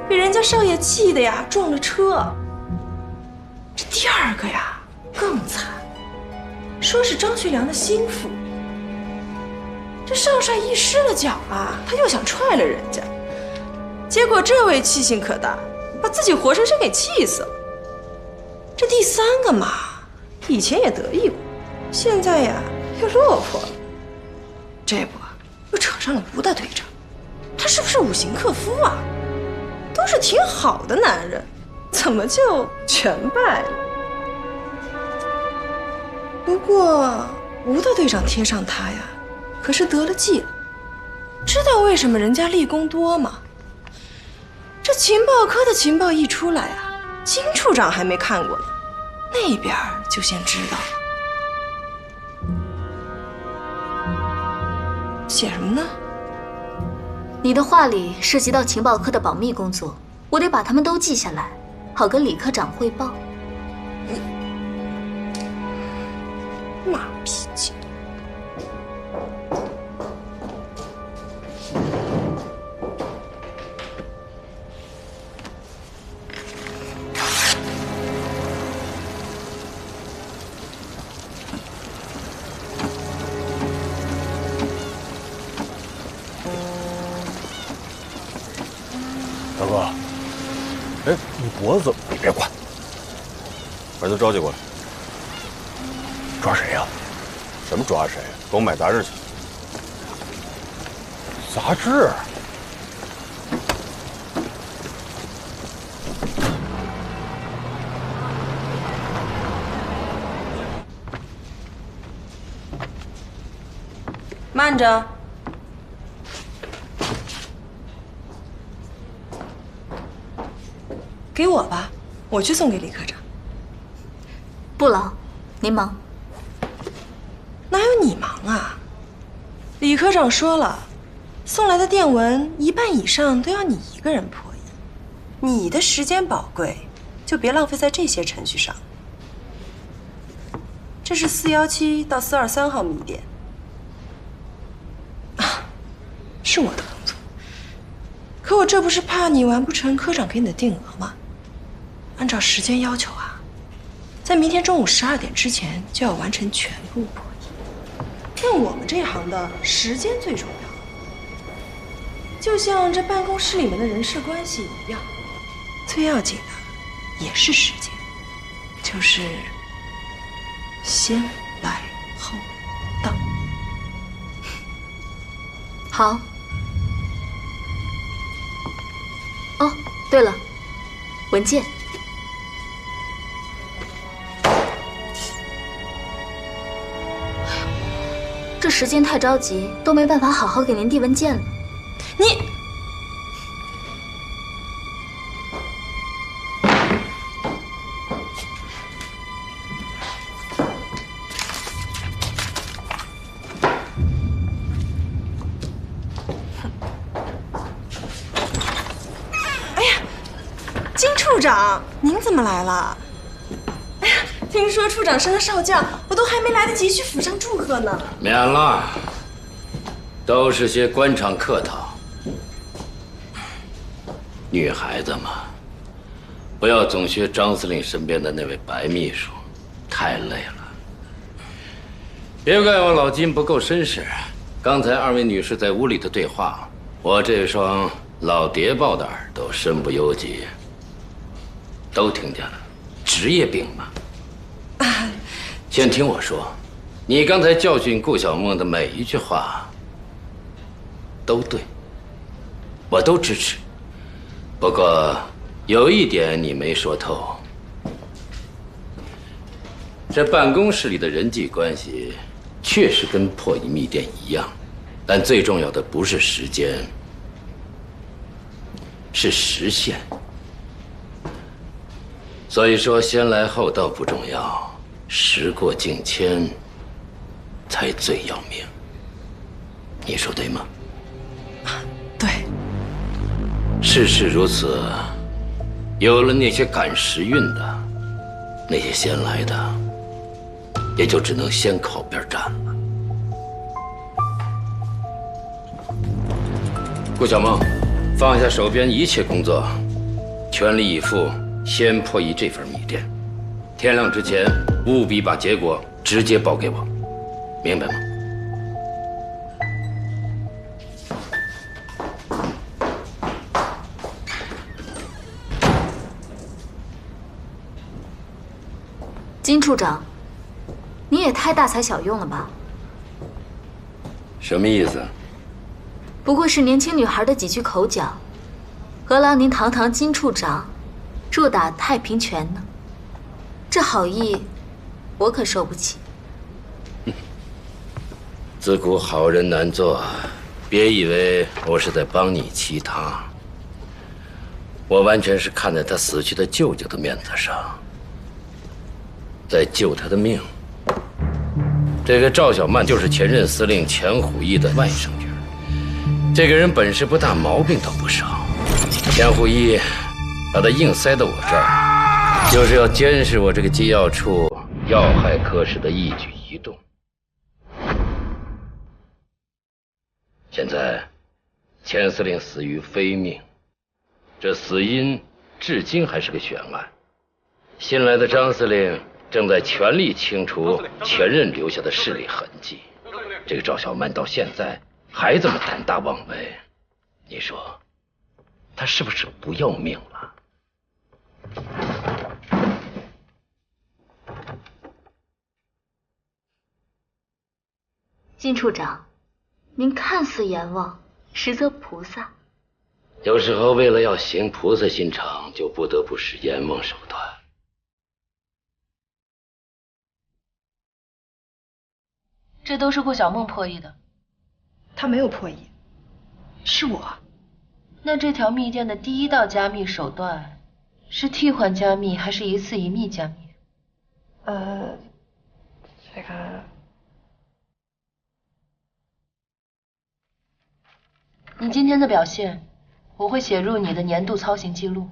被人家少爷气的呀撞了车。这第2个呀更惨，说是张学良的心腹。这少帅一失了脚啊，他又想踹了人家，结果这位气性可大，把自己活生生给气死了。这第3个嘛，以前也得意过，现在呀又落魄了。这不又扯上了吴大队长，他是不是5行克夫啊？都是挺好的男人，怎么就全败了？不过吴大队长贴上他呀，可是得了计了。知道为什么人家立功多吗？这情报科的情报一出来啊，金处长还没看过呢，那边就先知道了。写什么呢？你的话里涉及到情报科的保密工作，我得把他们都记下来，好跟李科长汇报。马屁精！大哥，哎，你脖子怎么？你别管，把他召集过来。抓谁呀？什么抓谁？给我买杂志去。杂志？慢着。给我吧，我去送给李科长。不劳，您忙。哪有你忙啊？李科长说了，送来的电文1半以上都要你一个人破译，你的时间宝贵，就别浪费在这些程序上。这是417到423号密电。啊，是我的工作。可我这不是怕你完不成科长给你的定额吗？按照时间要求啊，在明天中午12点之前就要完成全部破译。但我们这一行的时间最重要，就像这办公室里面的人事关系一样，最要紧的也是时间，就是先来后到。好。哦，对了，文件。这时间太着急，都没办法好好给您递文件了。你，哎呀，金处长，您怎么来了？哎呀，听说处长升了少将，我都还没来得及去府上祝贺呢。免了，都是些官场客套。女孩子嘛，不要总学张司令身边的那位白秘书，太累了。别怪我老金不够绅士，刚才2位女士在屋里的对话，我这双老谍报的耳朵身不由己，都听见了。职业病嘛。先听我说，你刚才教训顾小梦的每一句话都对，我都支持。不过有一点你没说透，这办公室里的人际关系确实跟破译密电一样，但最重要的不是时间，是时限。所以说先来后到不重要，时过境迁才最要命。你说对吗？对。事事如此，有了那些赶时运的，那些先来的，也就只能先靠边站了。顾小梦，放下手边一切工作，全力以赴，先破译这份密电。天亮之前，务必把结果直接报给我，明白吗？金处长，你也太大材小用了吧？什么意思？不过是年轻女孩的几句口角，何劳您堂堂金处长，助打太平拳呢？这好意，我可受不起。自古好人难做，别以为我是在帮你其他，我完全是看在他死去的舅舅的面子上，在救他的命。这个赵小曼就是前任司令钱虎义的外甥女儿，这个人本事不大，毛病倒不少。钱虎义把他硬塞到我这儿，就是要监视我这个机要处要害科室的一举一动。现在，钱司令死于非命，这死因至今还是个悬案。新来的张司令正在全力清除前任留下的势力痕迹。这个赵小曼到现在还这么胆大妄为，你说他是不是不要命了？金处长，您看似阎王，实则菩萨。有时候为了要行菩萨心肠，就不得不使阎王手段。这都是顾小梦破译的。他没有破译，是我。那这条密电的第一道加密手段是替换加密还是一次一密加密？这个你今天的表现，我会写入你的年度操行记录。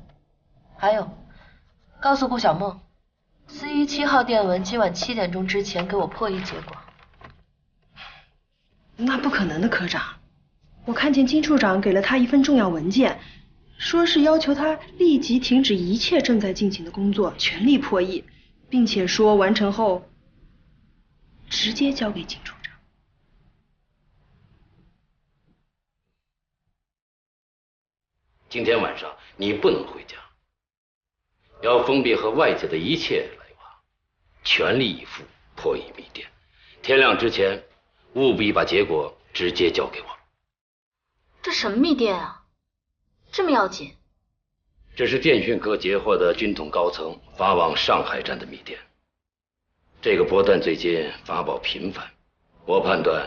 还有，告诉顾小梦，司仪7号电文今晚7点钟之前给我破译结果。那不可能的，科长。我看见金处长给了他一份重要文件，说是要求他立即停止一切正在进行的工作，全力破译，并且说完成后直接交给金处长。今天晚上你不能回家，要封闭和外界的一切来往，全力以赴破译密电。天亮之前，务必把结果直接交给我。这什么密电啊？这么要紧？这是电讯科截获的军统高层发往上海站的密电。这个波段最近发报频繁，我判断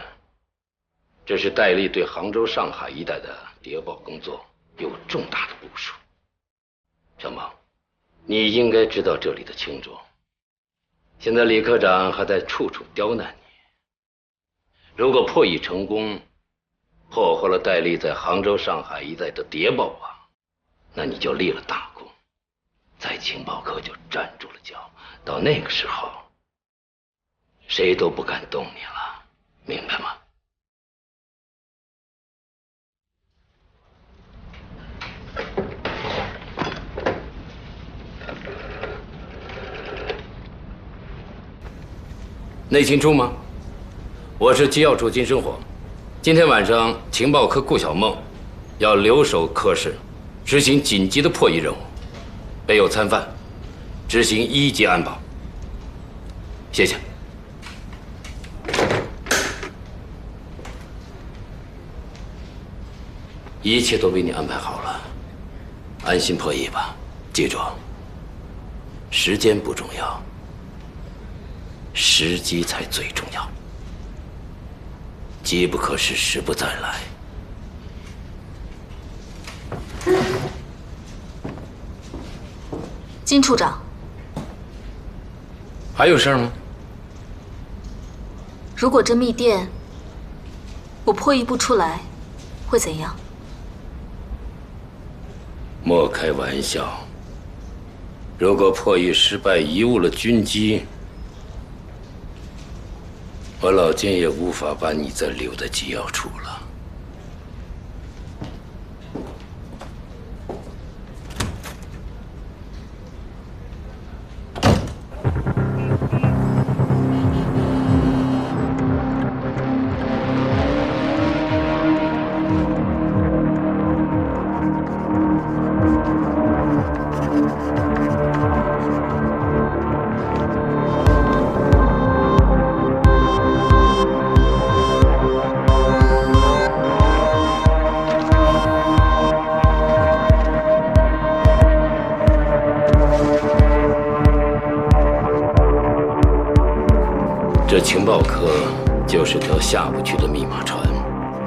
这是戴笠对杭州、上海一带的谍报工作有重大的部署。小梦，你应该知道这里的轻重。现在李科长还在处处刁难你。如果破译成功，破获了戴笠在杭州、上海一带的谍报网，那你就立了大功，在情报科就站住了脚。到那个时候，谁都不敢动你了，明白吗？内情处吗？我是机要处金生活。今天晚上情报科顾小梦要留守科室，执行紧急的破译任务，备有参犯，执行1级安保。谢谢。一切都为你安排好了，安心破译吧。记住，时间不重要，时机才最重要。机不可失，时不再来。金处长，还有事儿吗？如果这密电我破译不出来，会怎样？莫开玩笑，如果破译失败，贻误了军机，我老金也无法把你再留在机要处了。这情报科就是条下不去的密码船，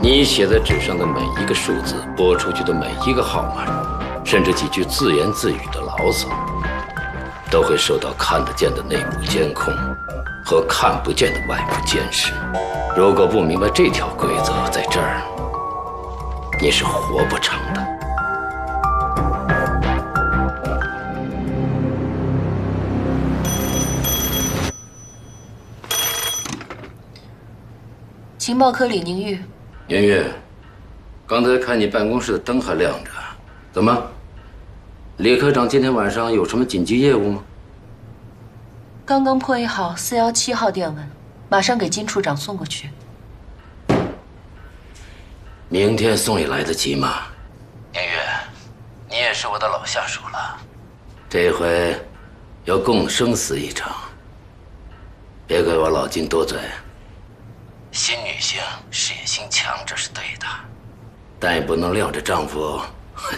你写在纸上的每一个数字，拨出去的每一个号码，甚至几句自言自语的牢骚，都会受到看得见的内部监控和看不见的外部监视。如果不明白这条规则，在这儿你是活不成的。情报科李宁玉，宁玉，刚才看你办公室的灯还亮着，怎么？李科长今天晚上有什么紧急业务吗？刚刚破译好417号电文，马上给金处长送过去。明天送也来得及吗？宁玉，你也是我的老下属了，这回要共生死一场，别给我老金多嘴。新女性事业心强，这是对的，但也不能撂着丈夫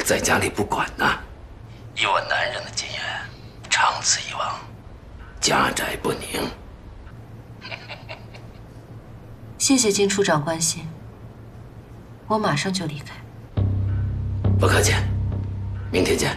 在家里不管呐。以我男人的经验，长此以往，家宅不宁。谢谢金处长关心，我马上就离开。不客气，明天见。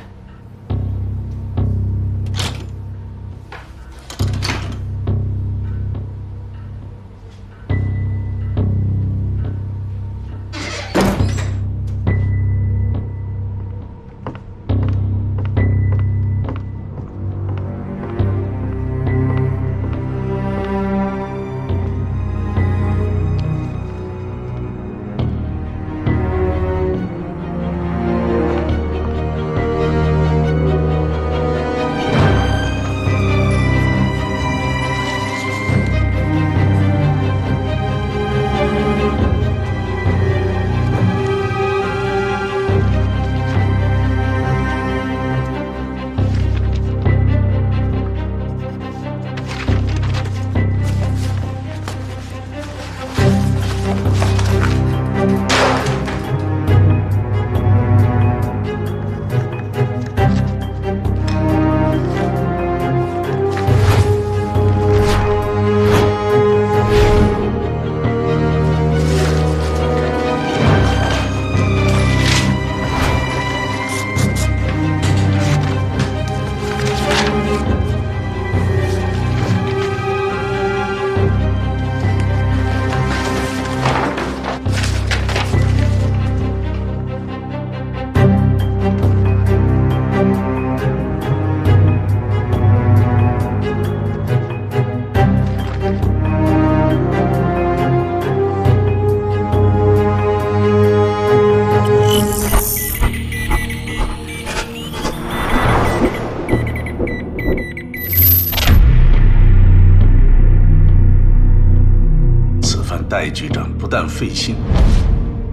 戴局长不但费心，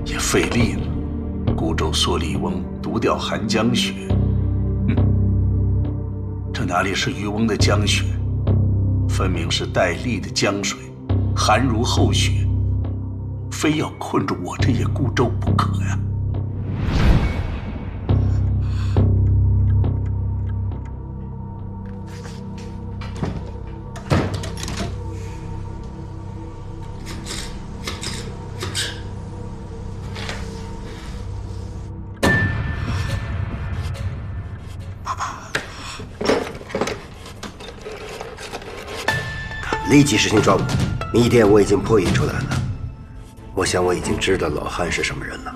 也费力了。孤舟蓑笠翁，独钓寒江雪。这哪里是渔翁的江雪，分明是戴笠的江水，寒如厚雪，非要困住我这叶孤舟不可呀！立即实行抓捕。谜点我已经破译出来了，我想我已经知道老汉是什么人了。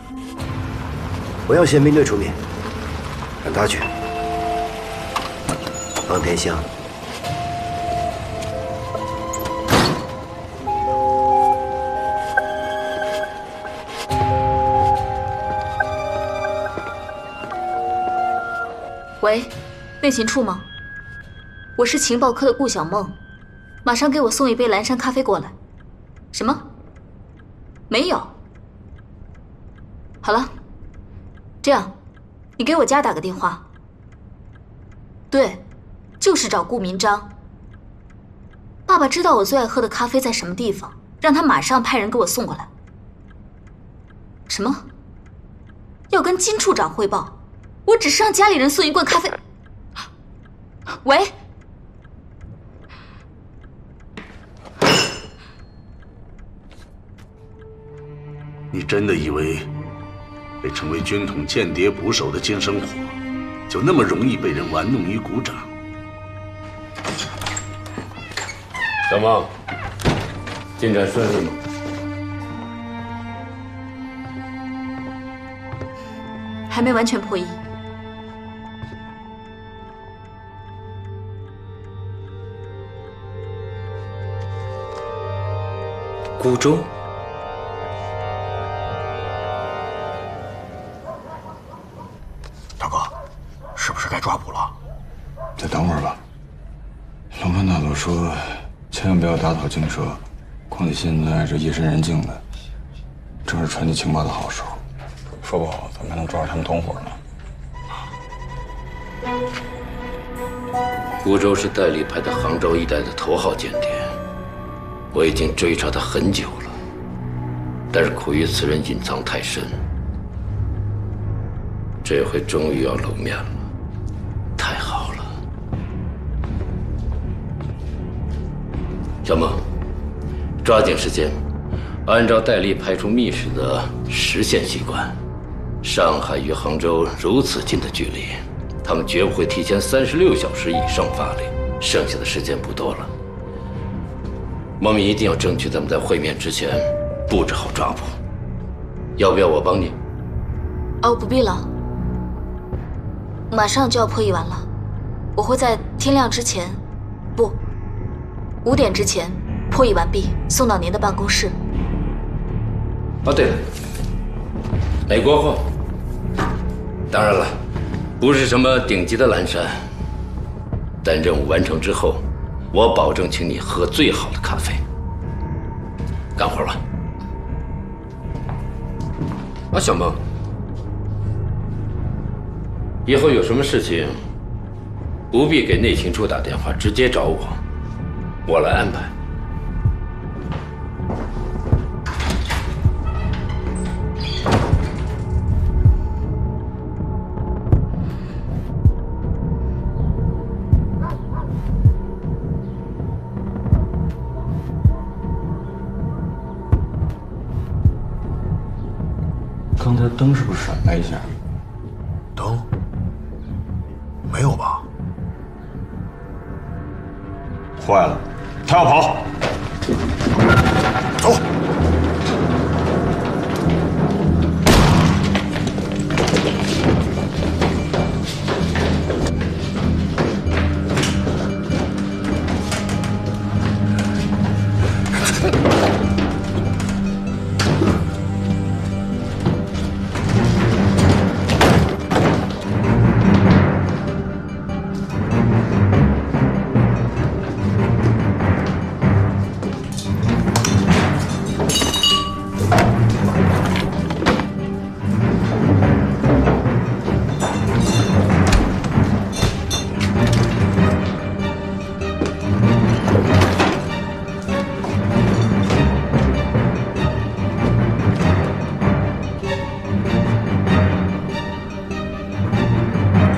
我要宪兵队出面，让他去。方天香。喂，内勤处吗？我是情报科的顾小梦，马上给我送一杯蓝山咖啡过来。什么？没有。好了，这样，你给我家打个电话。对，就是找顾明章。爸爸知道我最爱喝的咖啡在什么地方，让他马上派人给我送过来。什么？要跟金处长汇报？我只是让家里人送一罐咖啡。喂，你真的以为被称为军统间谍捕手的金生火，就那么容易被人玩弄于股掌？小梦，进展顺利吗？还没完全破译。孤舟。大哥，是不是该抓捕了？再等会儿吧。龙川大佐说，千万不要打草惊蛇，况且现在这夜深人静的，正是传递情报的好时候。说不好，咱们还能抓着他们同伙呢。孤舟是戴笠派的杭州一带的头号间谍，我已经追查他很久了，但是苦于此人隐藏太深，这回终于要露面了，太好了。小孟，抓紧时间，按照戴笠派出密使的实现习惯，上海与杭州如此近的距离，他们绝不会提前36小时以上发令，剩下的时间不多了。孟明一定要争取咱们在会面之前布置好抓捕。要不要我帮你？哦，不必了，马上就要破译完了，我会在天亮之前，不，5点之前破译完毕，送到您的办公室。哦，对了，美国货，当然了，不是什么顶级的蓝山，但任务完成之后，我保证请你喝最好的咖啡。干活吧。啊，小孟，以后有什么事情，不必给内勤处打电话，直接找我，我来安排。刚才灯是不是闪了一下？灯？没有吧？坏了，他要跑！